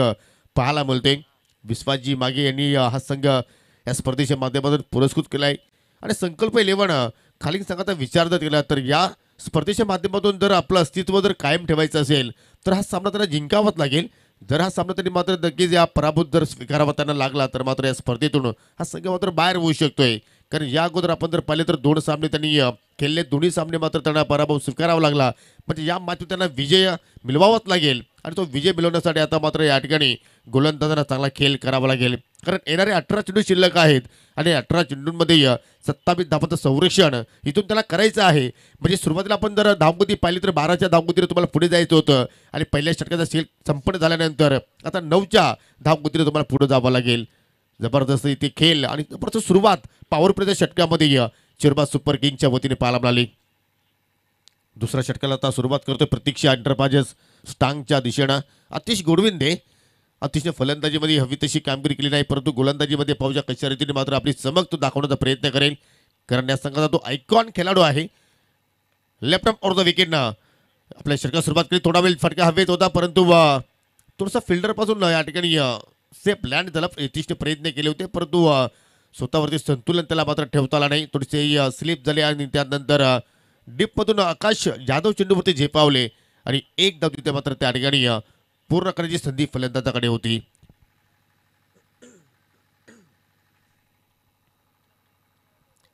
[SPEAKER 2] पाहायला मिळतोय. विश्वासजी मागे यांनी हा संघ या स्पर्धेच्या माध्यमातून पुरस्कृत केला आहे आणि संकल्प 11 खालील संघाचा विचार जर केला तर या स्पर्धेच्या माध्यमातून जर आपलं अस्तित्व जर कायम ठेवायचं असेल तर हा सामना त्यांना जिंकावाच लागेल. जर हा सामना त्यांनी मात्र नक्कीच या पराभूत जर स्वीकारावा त्यांना लागला तर मात्र या स्पर्धेतून हा संघ मात्र बाहेर होऊ शकतोय. कारण या अगोदर आपण जर पाहिले तर 2 सामने त्यांनी खेळले, दोन्ही सामने मात्र त्यांना पराभव स्वीकारावा लागला. म्हणजे या मॅचमध्ये त्यांना विजय मिळवावाच लागेल आणि तो विजय मिळवण्यासाठी आता मात्र या ठिकाणी गोलंदाजांना चांगला खेळ करावा लागेल. कारण येणारे 18 चेंडू शिल्लक आहेत आणि 18 चेंडूंमध्ये 27 धावांचं संरक्षण इथून त्याला करायचं आहे. म्हणजे सुरुवातीला आपण जर धावगती पाहिली तर 12च्या धावगतीने तुम्हाला पुढे जायचं होतं आणि पहिल्या षटकाचा खेळ संपन्न झाल्यानंतर आता 9च्या धावगतीने तुम्हाला पुढे जावं लागेल. जबरदस्त इथे खेळ आणि जबरदस्त सुरुवात पॉवर प्लेच्या षटकामध्ये चिरबा सुपर किंगच्या वतीने पाहायला मिळाली. दुसऱ्या षटकाला आता सुरुवात करतोय प्रतीक्षा एंटरप्राइजेस स्टांगच्या दिशेनं. अतिश गोडविंदे अतिशय फलंदाजीमध्ये हवी तशी कामगिरी केली नाही परंतु गोलंदाजीमध्ये पाहूया कशा रीतीने मात्र आपली चमक तो दाखवण्याचा प्रयत्न करेल. कारण या संघाचा तो आयकॉन खेळाडू आहे. लेफ्ट ऑफ द विकेटनं आपल्या षटकाला सुरुवात केली. थोडा वेळ फटका हवेत होता परंतु थोडासा फिल्डरपासून या ठिकाणी सेफ लँड झाला. यथेष्ट प्रयत्न केले होते परंतु स्वतःवरती संतुलन त्याला मात्र ठेवता आला नाही. थोडीसे स्लिप झाले आणि त्यानंतर डीपमधून आकाश जाधव चेंडूवरती झेपावले आणि एक धाव तिथे मात्र त्या ठिकाणी पूर्ण करण्याची संधी फलंदाजाकडे होती.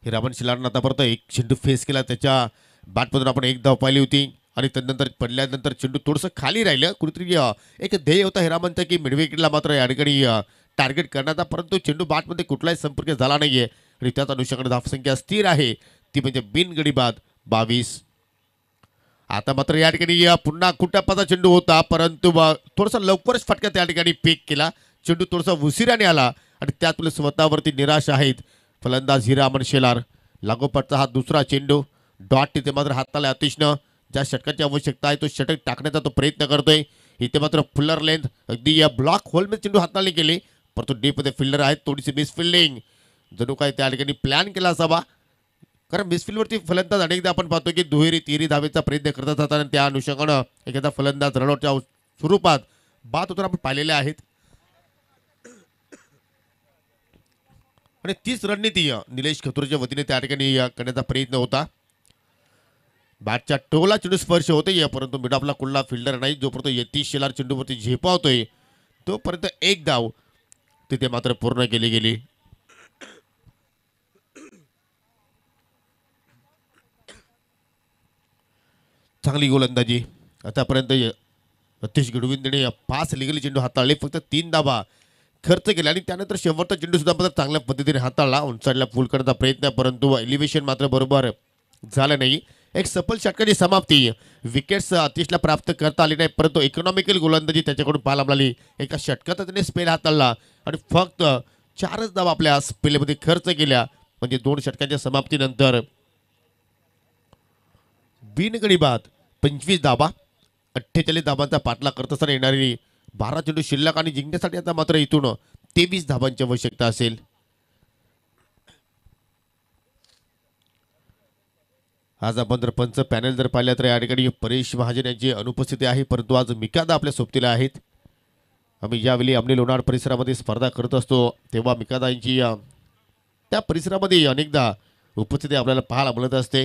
[SPEAKER 2] हिरामन शिलारनं आतापर्यंत एक चेंडू फेस केला, त्याच्या बॅटमधून आपण एक धाव पाहिली होती आणि त्यानंतर पडल्यानंतर चेंडू थोडंसं खाली राहिलं. कुठेतरी एक ध्येय होता हिरामनचा की मिड विकेटला मात्र या ठिकाणी टार्गेट करण्याचा परंतु चेंडू बॅटमध्ये कुठलाही संपर्क झाला नाहीये आणि त्याच अनुषंगाने धावसंख्या स्थिर आहे ती म्हणजे बिनगडी बाद 22. आता मात्र या ठिकाणी पुन्हा कुटापाचा चेंडू होता परंतु थोडासा लवकरच फटका त्या ठिकाणी पीक केला. चेंडू थोडासा उशिराने आला आणि त्यात स्वतःवरती निराश आहेत फलंदाज हिरामन शेलार. लागोपाठचा हा दुसरा चेंडू डॉट तिथे मात्र हाताला अतिशनं ज्या षटकाची आवश्यकता आहे तो षटक टाकण्याचा तो प्रयत्न करतोय. इथे मात्र फुल्लर लेंथ अगदी या ब्लॉक होलमध्ये चेंडू हाताने केले परंतु डीपमध्ये फिल्डर आहेत. थोडीशी मिस फिल्डिंग जणू काय त्या ठिकाणी प्लॅन केला असावा. कारण मिसफिल्डवरती फलंदाज अनेकदा आपण पाहतो की दुहेरी तिहेरी धावेचा प्रयत्न करत असतात आणि त्या अनुषंगानं एखादा फलंदाज रनआउटच्या स्वरूपात बाद होताना आपण पाहिलेले आहेत. आणि तीच रणनीती निलेश खतुरेच्या वतीने त्या ठिकाणी करण्याचा प्रयत्न होता. बॅटच्या टोला चेंडू स्पर्श होतोय परंतु मिडॉपला कुठला फिल्डर नाही. जोपर्यंत यतीश शेलार चेंडूवरती झेपावतोय तोपर्यंत एक धाव तिथे मात्र पूर्ण केली गेली. चांगली गोलंदाजी आतापर्यंत सतीश गडविंदने 5 लिगली चेंडू हाताळले, फक्त 3 धावा खर्च केला आणि त्यानंतर शेवटचा चेंडू सुद्धा मात्र चांगल्या पद्धतीने हाताळला. उंचाडला फुल करण्याचा प्रयत्न परंतु एलिव्हेशन मात्र बरोबर झालं नाही. एक सफल षटकाची समाप्ती. विकेट्स अतिशला प्राप्त करता आली नाही परंतु इकॉनॉमिकल गोलंदाजी त्याच्याकडून पाहायला मिळाली. एका षटकात त्याने स्पेल हाताळला आणि फक्त 4च धावा आपल्या स्पेलमध्ये खर्च केल्या. म्हणजे 2 षटकांच्या समाप्तीनंतर बिनगडी बाद 25 धावा 48 धावांचा पाठलाग करत असताना येणारी 12 चेंडू शिल्लक आणि जिंकण्यासाठी आता मात्र इथून 23 धावांची आवश्यकता असेल. आज आपण जर पंच पॅनल जर पाहिलं तर या ठिकाणी परेश महाजन यांची अनुपस्थिती आहे परंतु आज मिकादा आपल्या सोबतीला आहेत. आम्ही ज्यावेळी अमली लोणार परिसरामध्ये स्पर्धा करत असतो तेव्हा मिकादा यांची त्या परिसरामध्ये अनेकदा उपस्थिती आपल्याला पाहायला मिळत असते.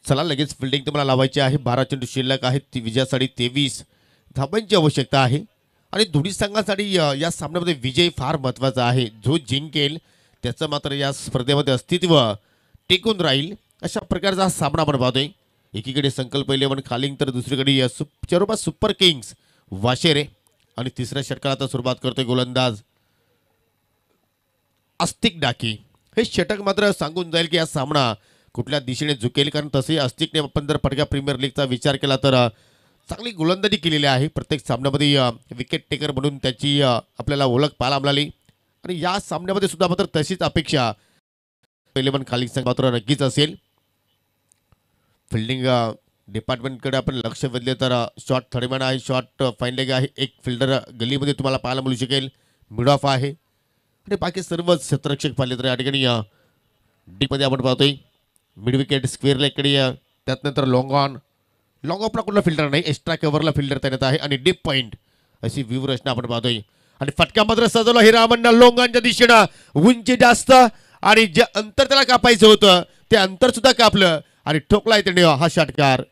[SPEAKER 2] चला लगेच फिल्डिंग तुम्हाला लावायची आहे. 12 चेंडू शिल्लक आहेत. ती विजयासाठी 23 धावांची आवश्यकता आहे आणि दोन्ही संघांसाठी या सामन्यामध्ये विजय फार महत्त्वाचा आहे. जो जिंकेल त्याचं मात्र या स्पर्धेमध्ये अस्तित्व टिकून राहील अशा प्रकारचा हा सामना आपण पाहतोय. एकीकडे संकल्प 11 खालिंग तर दुसरीकडे चरोबा सुपर किंग्स वाशेरे आणि तिसऱ्या षटकाला आता सुरुवात करतोय गोलंदाज अस्तिक डाकी. हे षटक मात्र सांगून जाईल की हा सामना कुठल्या दिशेने झुकेल कारण तसे अस्तिकने आपण जर पटका प्रीमियर लीगचा विचार केला तर चांगली गोलंदाजी केलेली आहे. प्रत्येक सामन्यामध्ये विकेट टेकर म्हणून त्याची आपल्याला ओळख पाहायला मिळाली आणि या सामन्यामध्ये सुद्धा मात्र तशीच अपेक्षा 11 खाली संघ मात्र नक्कीच असेल. फिल्डिंग डिपार्टमेंटकडे आपण लक्ष वेधले तर शॉर्ट थर्डमॅन आहे, शॉर्ट फाईन लेग आहे, एक फिल्डर गलीमध्ये तुम्हाला पाहायला मिळू शकेल, मिड ऑफ आहे आणि बाकी सर्व क्षेत्ररक्षक पाहिले तर या ठिकाणी डीमध्ये आपण पाहतोय मिड विकेट स्क्वेअर लेगकडे त्यानंतर लॉंग ऑफला कुठला फिल्डर नाही, एक्स्ट्रा कव्हरला फिल्डर तैनात आहे आणि डीप पॉईंट अशी व्यूहरचना आपण पाहतोय. आणि फटका मात्र सजवला हिरामनला लोंगांच्या दिशेनं. उंची जास्त आणि जे अंतर त्याला कापायचं होतं ते अंतर सुद्धा कापलं आणि ठोकलाय त्याने हा षटकार.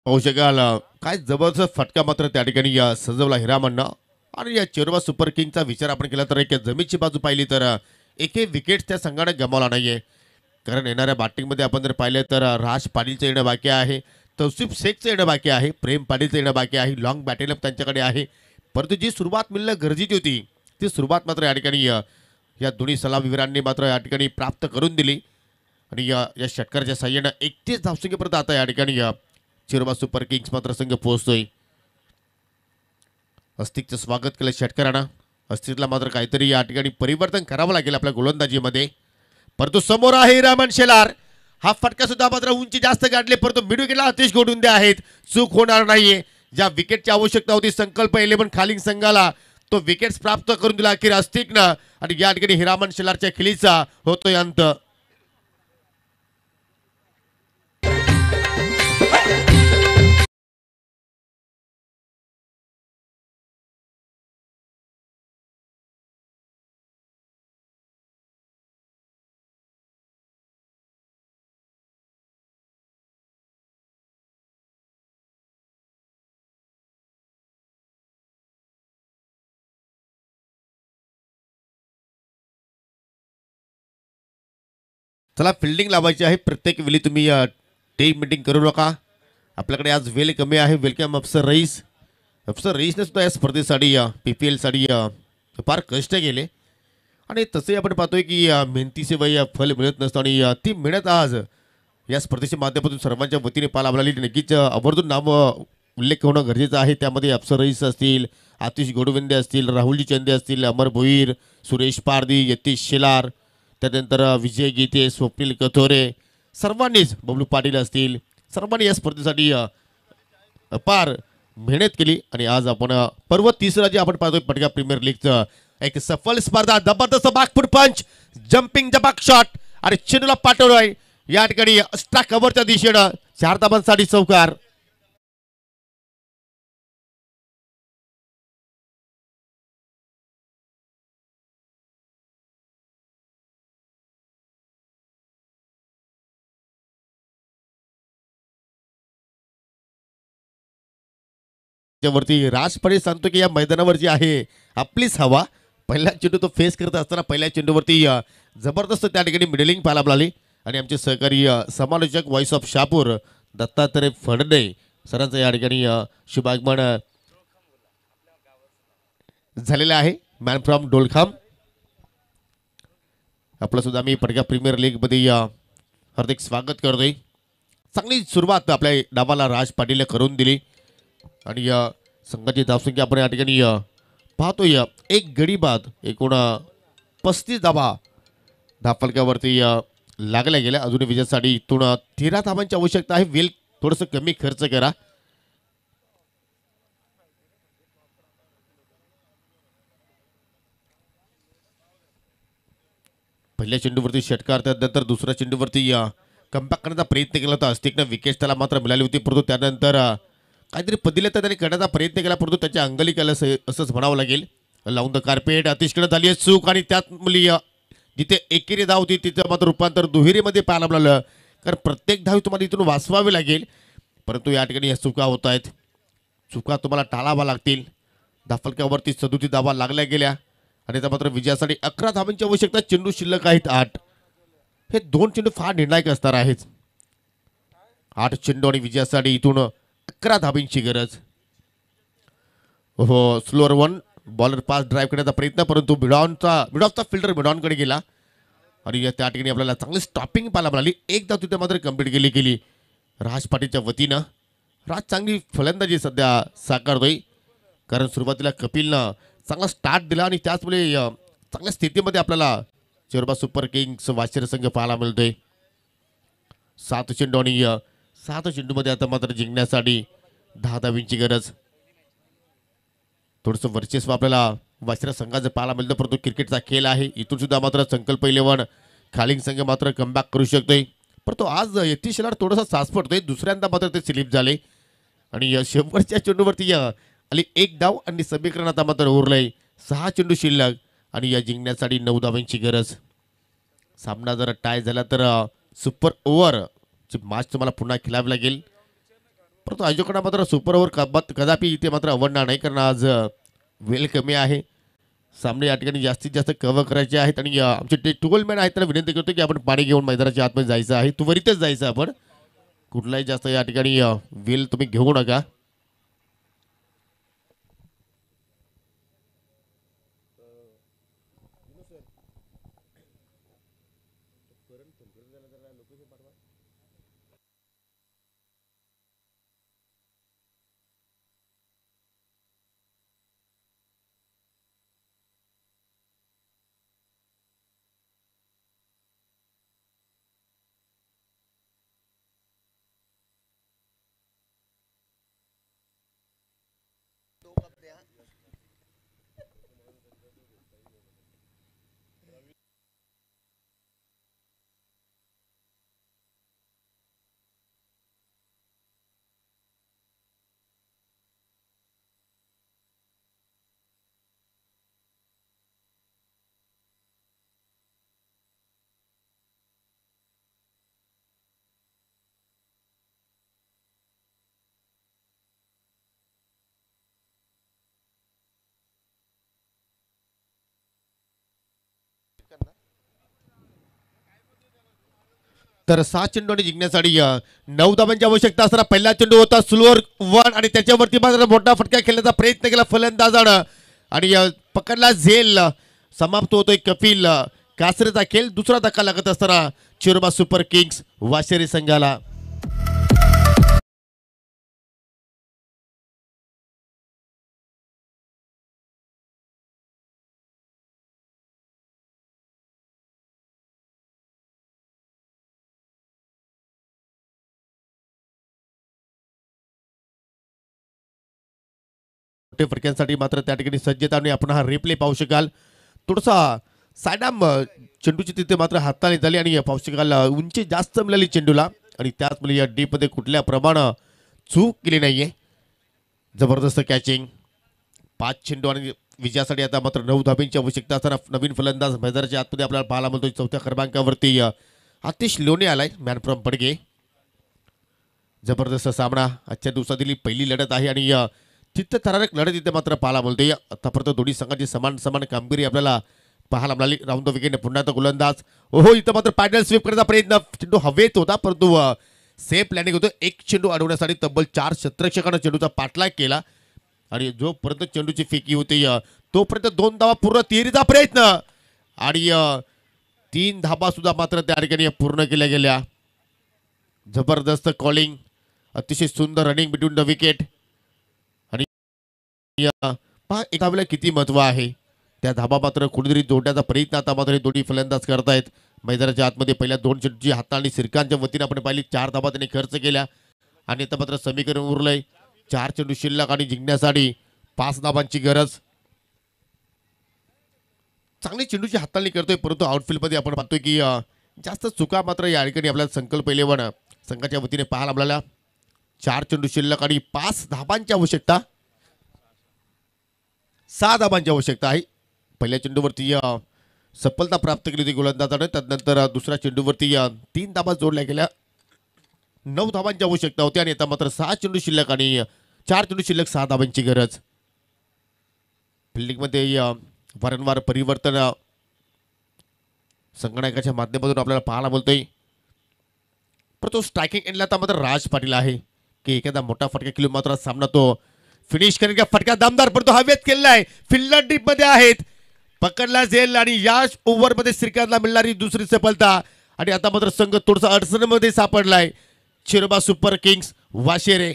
[SPEAKER 2] पाहू शकाल काय जबरदस्त फटका मात्र त्या ठिकाणी सजवला हिरामननं. आणि या चेरोबा सुपर किंगचा विचार आपण केला तर एक जमीनची बाजू पाहिली तर एकही विकेट त्या संघाने गमावला नाहीये. कारण येणाऱ्या बॅटिंगमध्ये आपण जर पाहिलं तर राज पाटीलचं येणं बाकी आहे, तौसिफ शेखचं येणं बाकी आहे, प्रेम पाटीलचं येणं बाकी आहे, लॉंग बॅटिंग त्यांच्याकडे आहे. परंतु जी सुरुवात मिळणं गरजेची होती ती सुरुवात मात्र या ठिकाणी या दोन्ही सलामीवीरांनी मात्र या ठिकाणी प्राप्त करून दिली. आणि या षटकाराच्या साह्यानं 31 धावसंख्येपर्यंत आता या ठिकाणी चिरोबा सुपर किंग्स मात्र संघ पोहोचतोय. अस्तिकचं स्वागत केलं षटकारानं. अस्तिकला मात्र काहीतरी या ठिकाणी परिवर्तन करावं लागेल आपल्या गोलंदाजीमध्ये. परंतु समोर आहे हिरामन शेलार. हा फटका सुद्धा मात्र उंची जास्त गाठले परंतु मिड विकेटला अतिश गोडून आहेत. चूक होणार नाहीये. ज्या विकेटची आवश्यकता होती संकल्प 11 खालिंग संघाला तो विकेट्स प्राप्त करून दिला अखेर अस्तिकनं. आणि या ठिकाणी हिरामन शेलारच्या खिलीचा होतोय अंत. चला फिल्डिंग लावायची आहे. प्रत्येक वेळी तुम्ही टीम मीटिंग करू नका. आपल्याकडे आज वेळ कमी आहे. वेलकम अफसर रईस. अफसर रईसने सुद्धा या स्पर्धेसाठी PPL साठी फार कष्ट केले आणि तसे आपण पाहतोय की मेहनतीशिवाय फल मिळत नसतं आणि ती मेहनत आज या स्पर्धेच्या माध्यमातून सर्वांच्या वतीने पाहायला मिळाली. नक्कीच आवर्जून नाव उल्लेख होणं गरजेचं आहे. त्यामध्ये अफसर रईस असतील, आतिश गोडविंदे असतील, राहुलजी चंदे असतील, अमर भोईर, सुरेश पारदी, यतीश शेलार, त्यानंतर विजय गीते, स्वप्नील कथोरे, सर्वांनीच बबलू पाटील असतील, सर्वांनी या स्पर्धेसाठी अपार मेहनत केली आणि आज आपण पर्व तिसरा जे आपण पाहतोय पटका प्रीमियर लीगचं एक सफल स्पर्धा, जबरदस्त बॅकफूट पंच, जम्पिंग जबाक शॉट आणि चेंडूला पाठवलाय या ठिकाणी एक्स्ट्रा कव्हरच्या दिशेनं 4 धावांसाठी चौकार. वरती राजपणे सांगतो की या मैदानावर जी आहे आपलीच हवा. पहिला चेंडू तो फेस करत असताना पहिल्या चेंडूवरती जबरदस्त त्या ठिकाणी मिडलिंग पाहायला मिळाली आणि आमचे सहकारी समालोचक व्हॉइस ऑफ शापूर दत्तात्रय फडणे सरांचं या ठिकाणी शुभागमन झालेलं आहे. मॅन फ्रॉम डोलखाम आपलं सुद्धा मी पटका प्रीमियर लीगमध्ये हार्दिक स्वागत करतोय. चांगली सुरुवात आपल्या डावाला राज पाटीलने करून दिली आणि संघाची धावसंख्या आपण या ठिकाणी पाहतोय एक गडी बाद एकूण 35 धावा धाफलक्यावरती लागल्या गेल्या. अजून विजयासाठी इथून 13 धावांची आवश्यकता आहे. वेल थोडंसं कमी खर्च करा. पहिल्या चेंडूवरती षटकार, त्यानंतर दुसऱ्या चेंडूवरती कमबॅक करण्याचा प्रयत्न केला होता अस्तिकनं. विकेट त्याला मात्र मिळाली होती, परंतु त्यानंतर काहीतरी पदिले तर त्याने करण्याचा प्रयत्न केला, परंतु त्याच्या अंगली केलं असंच म्हणावं लागेल. लावून द कार्पेट अतिशकडे झाली आहे चूक आणि त्यात मुली जिथे एकेरी धाव होती तिचं मात्र रूपांतर दुहेरीमध्ये पाहायला मिळालं. कारण प्रत्येक धाव तुम्हाला इथून वाचवावी लागेल, परंतु या ठिकाणी या चुका होत आहेत. चुका तुम्हाला टाळाव्या लागतील. धाफलक्यावरती 37 धावा लागल्या गेल्या आणि त्या मात्र विजयासाठी 11 धावांची आवश्यकता. चेंडू शिल्लक आहेत 8. हे 2 चेंडू फार निर्णायक असणार आहेत. 8 चेंडू आणि विजयासाठी इथून 11 धावांची गरज. हो, स्लोअर 1 बॉलर पास ड्राईव्ह करण्याचा प्रयत्न, परंतु मिडॉनचा फिल्डर मिडॉनकडे गेला आणि त्या ठिकाणी आपल्याला चांगली स्टॉपिंग पाहायला मिळाली. एक धाव तिथे मात्र कंप्लीट केली राज पाटीलच्या वतीनं. राज चांगली फलंदाजी सध्या साकारतोय, कारण सुरुवातीला कपिलनं चांगला स्टार्ट दिला आणि त्याचमुळे चांगल्या स्थितीमध्ये आपल्याला चिरबा सुपर किंग्स वाशिर संघ पाहायला मिळतोय. 7 चेंडू आणि 7 चेंडूमध्ये आता मात्र जिंकण्यासाठी 10 धावींची गरज. थोडंसं वर्चस्व आपल्याला वाशिरा संघाचं पाहायला मिळतं, परंतु क्रिकेटचा खेळ आहे. इथून सुद्धा मात्र संकल्प 11 खालिंग संघ मात्र कमबॅक करू शकतोय, परंतु आज यतीश शेलार थोडासा सास पडतोय. दुसऱ्यांदा मात्र ते स्लिप झाले आणि शेवटच्या चेंडूवरती आली 1 धाव आणि समीकरण आता मात्र उरलंय 6 चेंडू शिल्लक आणि या जिंकण्यासाठी 9 धावांची गरज. सामना जर टाय झाला तर सुपर ओव्हरची मॅच तुम्हाला पुन्हा खेळावी लागेल, परंतु आयोजकांना मात्र सुपर ओव्हर कदापि इथे मात्र आवडणार नाही, कारण आज वेळ कमी आहे. सामने या ठिकाणी जास्तीत जास्त कव्हर करायचे आहेत आणि आमचे ते टूलमॅन आहेत त्यांना विनंती करतो की आपण पाणी घेऊन मैदानाच्या आतमध्ये जायचं आहे. त्वरितच जायचं आपण. कुठलाही जास्त या ठिकाणी वेळ तुम्ही घेऊ नका. तर 6 चेंडू आणि जिंकण्यासाठी 9 धावांची आवश्यकता असताना पहिला चेंडू होता स्लोअर 1 आणि त्याच्यावरती मात्र मोठा फटका खेळण्याचा प्रयत्न केला फलंदाजानं आणि पकडला झेल. समाप्त होतोय कपिल कासरेचा खेळ. दुसरा धक्का लागत असताना चिरोबा सुपर किंग्स वाशेरी संघाला. मोठे फटक्यांसाठी मात्र त्या ठिकाणी सज्जता आणि आपण हा रिप्ले पाहू शकाल. थोडासा सायडाम चेंडूची तिथे मात्र हाताने झाली आणि पाहू शकाल उंची जास्त मिळाली चेंडूला आणि त्याचमुळे या डीप मध्ये कुठल्या प्रमाणे चूक केली नाहीये. जबरदस्त कॅचिंग. 5 चेंडू आणि विजयासाठी आता मात्र 9 धाबींची आवश्यकता असताना नवीन फलंदाज मैदानाच्या आतमध्ये आपल्याला पाहायला मिळतोय. 4थ्या क्रमांकावरती आतिश लोणे आलाय मॅन फ्रॉम पडगे. जबरदस्त सामना आजच्या दिवसातील पहिली लढत आहे आणि चित्तथरारक लढत इथे मात्र पाहायला मिळते. आतापर्यंत दोन्ही संघांची समान समान कामगिरी आपल्याला पाहायला मिळाली. राऊंड द विकेट पुन्हा तर गोलंदाज ओहो इथं मात्र पॅडल स्वीप करण्याचा प्रयत्न. चेंडू हवेत होता परंतु सेफ लँडिंग होतं. एक चेंडू अडवण्यासाठी तब्बल 4 क्षेत्ररक्षकांना चेंडूचा पाठलाग केला आणि जोपर्यंत चेंडूची फेकी होती तोपर्यंत 2 धावा पूर्ण. तिहेरीचा प्रयत्न आणि 3 धाबा सुद्धा मात्र त्या ठिकाणी पूर्ण केल्या गेल्या. जबरदस्त कॉलिंग. अतिशय सुंदर रनिंग बिटवीन द विकेट. पहा एका वेळेला किती महत्व आहे. त्या धाबा मात्र कुणीतरी जोडण्याचा प्रयत्न आता मात्र हे दोन्ही फलंदाज करतायत. मैदानाच्या आतमध्ये पहिल्या 2 चेंडूची हाताळणी श्रीकांतच्या वतीने आपण पाहिली. 4 धाबा त्यांनी खर्च केल्या आणि आता मात्र समीकरण उरलंय. 4 चेंडू शिल्लक आणि जिंकण्यासाठी 5 धाबांची गरज. चांगली चेंडूची हाताळणी करतोय परंतु आउटफील्ड मध्ये आपण पाहतोय की जास्त चुका मात्र या ठिकाणी आपल्याला संकल्प 11 संघाच्या वतीने पाहायला मिळाल्या. 4 चेंडू शिल्लक आणि 5 धाबांची आवश्यकता. 6 धाबांची आवश्यकता आहे. पहिल्या चेंडूवरती सफलता प्राप्त केली होती गोलंदाजाने. त्यानंतर दुसऱ्या चेंडूवरती 3 धाबा जोडल्या गेल्या. 9 धाबांची आवश्यकता होती आणि आता मात्र 6 चेंडू शिल्लक आणि 4 चेंडू शिल्लक 6 धाबांची गरज. फिल्डिंगमध्ये वारंवार परिवर्तन संगणकाच्या माध्यमातून आपल्याला पाहायला मिळतोय. परंतु स्ट्रायकिंग एंडला आता मात्र राज पाटील आहे की एखादा मोठा फटका किलो मात्र सामना तो फिनिश करेल का. फटका दमदार परंतु हवेत केलेला आहे. फिल्डर डीप मध्ये आहेत. पकडला झेल आणि या ओव्हर मध्ये श्रीकांतला मिळणारी दुसरी सफलता आणि आता मात्र संघ थोडासा अडचणीमध्ये सापडलाय. चिरोबा सुपर किंग्स वाशेरे.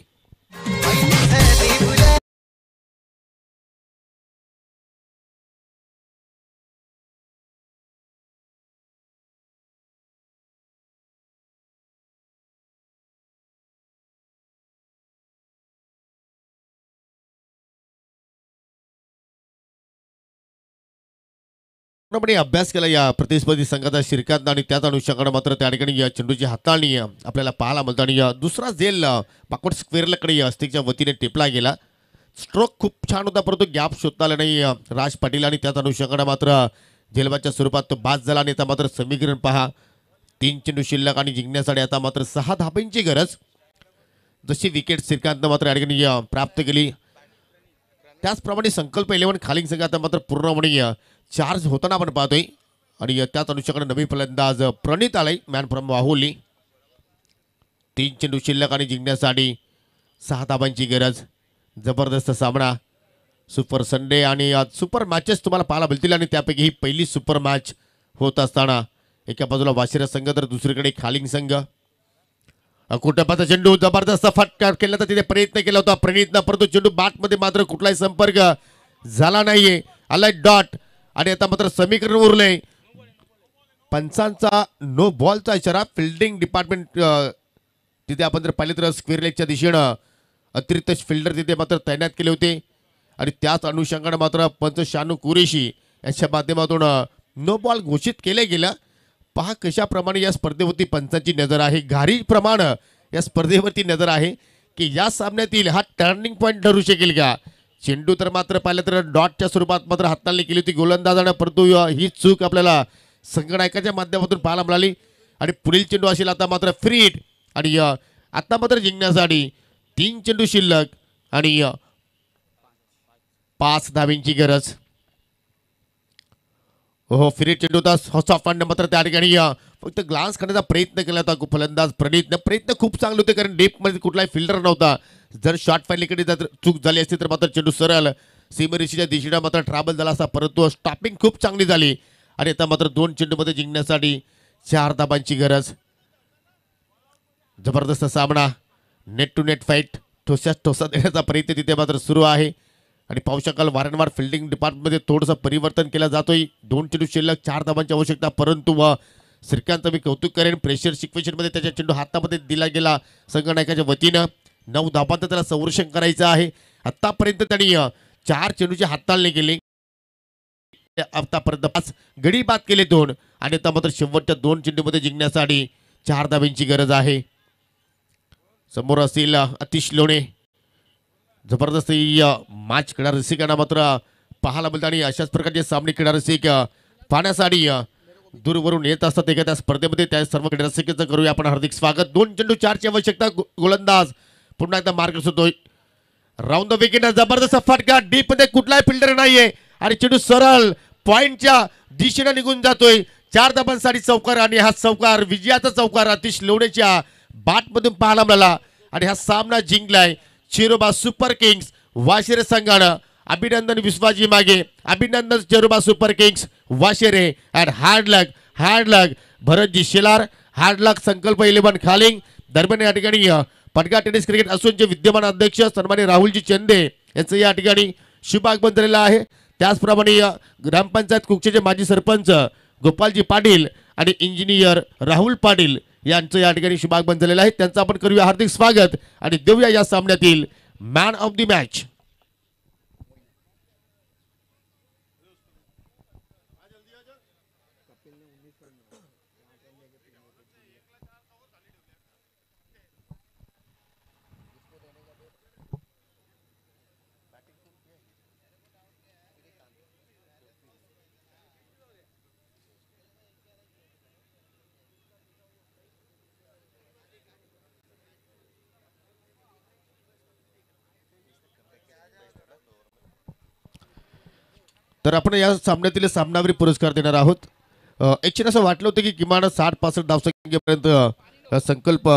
[SPEAKER 2] पूर्णपणे अभ्यास केला या प्रतिस्पर्धी संघाचा श्रीकांत आणि त्याच अनुषंगाने मात्र त्या ठिकाणी या चेंडूची हाताळणी आपल्याला पाहायला मिळतं आणि दुसरा झेल बाकवर्ड स्क्वेअरकडे अस्तिकच्या वतीने टिपला गेला. स्ट्रोक खूप छान होता परंतु गॅप शोधता आला नाही राज पाटील आणि त्याच अनुषंगाने मात्र झेलबाच्या स्वरूपात तो बाद झाला आणि आता मात्र समीकरण पहा. 3 चेंडू शिल्लक आणि जिंकण्यासाठी आता मात्र 6 धाब्यांची गरज. जशी विकेट श्रीकांतनं मात्र या ठिकाणी प्राप्त केली त्याचप्रमाणे संकल्प 11 खालींग संघ आता मात्र पूर्णपणे चार्ज होताना आपण पाहतोय आणि त्याच अनुषंगाने नवीन फलंदाज प्रणित आलाय मॅन फ्रॉम वाहुली. 3 चेंडू शिल्लक आणि जिंकण्यासाठी 6 धाबांची गरज. जबरदस्त सामना. सुपर संडे आणि सुपर मॅचेस तुम्हाला पाहायला मिळतील आणि त्यापैकी ही पहिली सुपर मॅच होत असताना एका बाजूला वाशिरा संघ तर दुसरीकडे खालींग संघ. कुटुंबाचा चेंडू जबरदस्त फटका केला तर तिथे प्रयत्न केला होता प्रणितनं परंतु चेंडू बॅटमध्ये मात्र कुठलाही संपर्क झाला नाहीये. आलाय डॉट आणि आता मात्र समीकरण उरले. पंचांचा नो बॉलचा इशारा. फिल्डिंग डिपार्टमेंट तिथे आपण जर पाहिले तर स्क्वेअर लेगच्या दिशेनं अतिरिक्त फिल्डर तिथे मात्र तैनात केले होते आणि त्याच अनुषंगाने मात्र पंच शानू कुरेशी यांच्या माध्यमातून नो बॉल घोषित केले गेलं. पहा कशाप्रमाणे या स्पर्धेवरती पंचांची नजर आहे. घारीप्रमाणे या स्पर्धेवरती नजर आहे की या सामन्यातील हा टर्निंग पॉईंट ठरू शकेल का. चेंडू तर मात्र पाहिलं तर डॉटच्या स्वरूपात मात्र हाताळणी केली होती गोलंदाजाने परंतु ही चूक आपल्याला संगणकाच्या माध्यमातून पाहायला मिळाली आणि पुढील चेंडू असेल आता मात्र फ्री हिट आणि आता मात्र जिंकण्यासाठी 3 चेंडू शिल्लक आणि 5 धाबींची गरज. हो फ्री चेंडू होता सॉफ्ट मात्र त्या ठिकाणी फक्त ग्लान्स करण्याचा प्रयत्न केला होता फलंदाज प्रणितनं. प्रयत्न खूप चांगले होते कारण डीप मध्ये कुठलाही फिल्डर नव्हता. जर शॉर्ट फाईलीकडे जर चूक झाली असती तर मात्र चेंडू सरळ सीमरेषेच्या दिशेने मात्र ट्रॅव्हल झाला असता, परंतु स्टॉपिंग खूप चांगली झाली आणि आता मात्र 2 चेंडूमध्ये जिंकण्यासाठी 4 धाबांची गरज. जबरदस्त सामना, नेट टू नेट फाईट, ठोस्यात ठोसा देण्याचा प्रयत्न तिथे मात्र सुरू आहे आणि पाहू शकाल वारंवार फिल्डिंग डिपार्टमेंटमध्ये थोडंसं परिवर्तन केलं जातोय. 2 चेंडू शिल्लक, 4 धाबांची आवश्यकता, परंतु श्रीकांत मी कौतुक करेन, प्रेशर सिच्युएशनमध्ये त्याच्या चेंडू हातामध्ये दिला गेला संघनायकाच्या वतीनं. 9 धाबांचं त्याला संरक्षण करायचं आहे. आतापर्यंत त्यांनी 4 चेंडूची हाताळणी केली, आतापर्यंत 5 गडी बाद केले 2 आणि आता मात्र शेवटच्या 2 चेंडूमध्ये जिंकण्यासाठी 4 धाब्यांची गरज आहे. समोर असतील अतिश लोणे, जबरदस्त मॅच खेळणारे रसिकांना मात्र पाहायला मिळतं आणि अशाच प्रकारचे सामने खेळणारे रसिक पाहण्यासाठी दूरवरून येत असतात एखाद्या स्पर्धेमध्ये. त्या सर्व खेळणाऱ्या रसिकांचं करूया आपण हार्दिक स्वागत. 2 चेंडू 4ची आवश्यकता. गोलंदाज पुन्हा एकदा मार्ग सुटतोय. राऊंड द विकेट, जबरदस्त फटका, डीप मध्ये कुठलाही फिल्डर नाहीये आणि चेंडू सरळ पॉइंटच्या दिशेने निघून जातोय. 4 धाबांसाठी चौकार आणि हा चौकार, विजयाचा चौकार अतिश लोणेच्या बॅटमधून पाहायला मिळाला आणि हा सामना जिंकलाय चिरोबा सुपर किंग्स वाशेरे संघानं. अभिनंदन विश्वाजी मागे, अभिनंदन Chiroba super kings Washere. And hard luck Bharatji Shelar, hard लक संकल्प 11 खालिंग. दरम्यान या ठिकाणी पटका टेनिस क्रिकेट असोसिएशनचे विद्यमान अध्यक्ष सन्माननीय राहुलजी चंदे यांचं या ठिकाणी शुभागमन झालेलं आहे. त्याचप्रमाणे ग्रामपंचायत कुक्षेचे माजी सरपंच गोपालजी पाटील आणि इंजिनियर राहुल पाटील यांचं या ठिकाणी शुभागमन झालेलं आहे. त्यांचं आपण करूया हार्दिक स्वागत आणि देऊया या सामन्यातील मॅन ऑफ द मॅच. तर आपण या सामन्यातील सामनावीर पुरस्कार देणार आहोत. एकशे असं वाटलं होतं की किमान 60-65 धावसंख्येपर्यंत संकल्प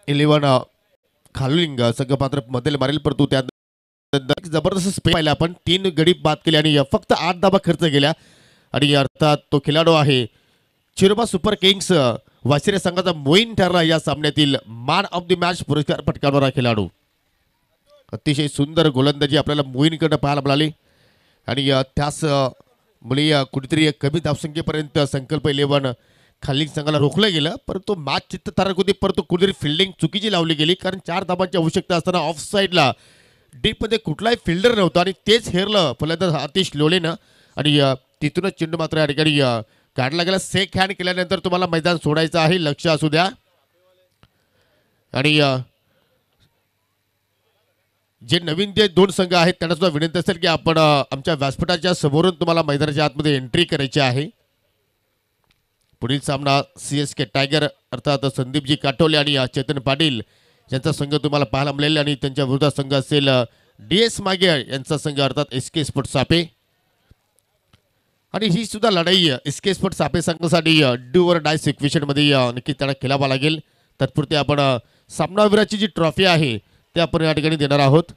[SPEAKER 2] 11 खालुलिंग संघ पात्र मध्ये मारेल, परंतु त्यात जबरदस्त स्पेल पाहिला आपण. 3 गडी बाद केले आणि फक्त 8 धाबा खर्च केल्या आणि अर्थात तो खेळाडू आहे चिरोबा सुपर किंग्स वाशिरे संघाचा मोईन ठरला या सामन्यातील मॅन ऑफ द मॅच पुरस्कार पटकावणारा खेळाडू. अतिशय सुंदर गोलंदाजी आपल्याला मोईनकडे पाहायला मिळाली आणि त्याच मुळे कुठेतरी कमी धावसंख्येपर्यंत संकल्प 11 खाली संघाला रोखलं गेलं, परंतु मॅच चित्तथारक होती, परंतु कुठेतरी फिल्डिंग चुकीची लावली गेली. कारण 4 धाबांची आवश्यकता असताना ऑफ साईडला डीपमध्ये कुठलाही फिल्डर नव्हता आणि तेच हेरलं फलंदाज अतिश लोलेनं आणि तिथूनच चेंडू मात्र या ठिकाणी काढला गेला. सेक हँड केल्यानंतर तुम्हाला मैदान सोडायचं आहे, लक्ष असू द्या. आणि जे नवीन जे 2 संघ आहेत त्यांना सुद्धा विनंती असेल की आपण आमच्या व्यासपीठाच्या समोरून तुम्हाला मैदानाच्या आतमध्ये एंट्री करायची आहे. पुढील सामना CSK टायगर अर्थात संदीपजी काटोले आणि चेतन पाटील यांचा संघ तुम्हाला पाहायला मिळेल आणि त्यांच्या विरुद्ध संघ असेल DS मागे यांचा संघ अर्थात SK स्पोर्ट सापे. आणि ही सुद्धा लढाई SK स्पोर्ट सापे संघासाठी डू और डाय सिच्युएशनमध्ये नक्कीच त्यांना खेळावं लागेल. तत्पुरते आपण सामनावीराची जी ट्रॉफी आहे ते आपण या ठिकाणी देणार आहोत.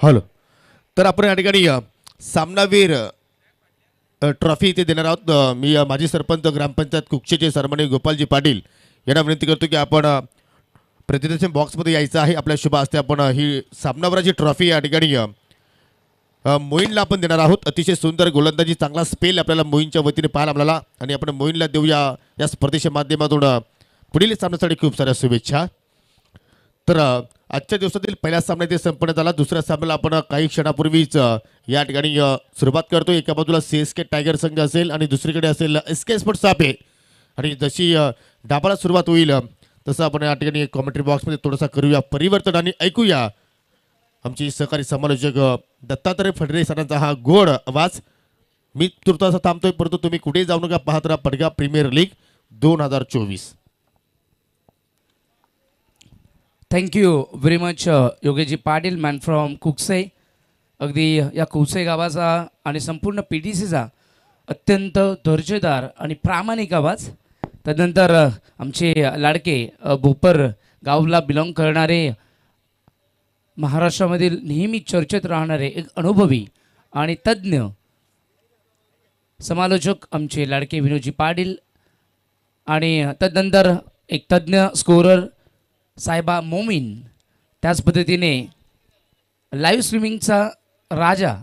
[SPEAKER 2] हॅलो, तर आपण या ठिकाणी सामनावीर ट्रॉफी इथे देणार आहोत. मी माजी सरपंच ग्रामपंचायत कुक्षेचे सन्माननीय गोपालजी पाटील यांना विनंती करतो की आपण प्रतिनिधी बॉक्समध्ये यायचं आहे. आपल्या शुभ हस्ते आपण ही सामनावीराची ट्रॉफी या ठिकाणी मोईनला आपण देणार आहोत. अतिशय सुंदर गोलंदाजी, चांगला स्पेल आपल्याला मोईनच्या वतीने पाहायला मिळाला आणि आपण मोईनला देऊया या स्पर्धेच्या माध्यमातून पुढील सामन्यासाठी खूप साऱ्या शुभेच्छा. तर आजच्या दिवसातील पहिला सामना इथे संपन्न झाला. दुसऱ्या सामन्याला आपण काही क्षणापूर्वीच या ठिकाणी सुरुवात करतो. एका बाजूला CSK टायगर संघ असेल आणि दुसरीकडे असेल SK स्पोर्ट्स सापे. आणि जशी डाबाला सुरुवात होईल तसं आपण या ठिकाणी कॉमेंट्री बॉक्समध्ये थोडासा करूया परिवर्तन आणि ऐकूया आमची सहकारी समालोचक दत्तात्रय फडरे सरांचा हा गोड आवाज. मी तुर्तासा थांबतोय, परंतु तुम्ही कुठेही जाऊ नका. पाहत राहा Padga premier league 2024.
[SPEAKER 3] Thank you very much Yogeshji Patil, man from Kukse. अगदी या कुकसे गावाचा आणि संपूर्ण PTCचा अत्यंत दर्जेदार आणि प्रामाणिक आवाज. तदनंतर आमचे लाडके भोपर गावला बिलॉंग करणारे, महाराष्ट्रामधील नेहमी चर्चेत राहणारे एक अनुभवी आणि तज्ज्ञ समालोचक आमचे लाडके विनोदजी पाटील. आणि तदनंतर एक तज्ज्ञ स्कोरर साहेबा मोमीन. त्याच पद्धतीने लाईव्ह स्ट्रीमिंगचा राजा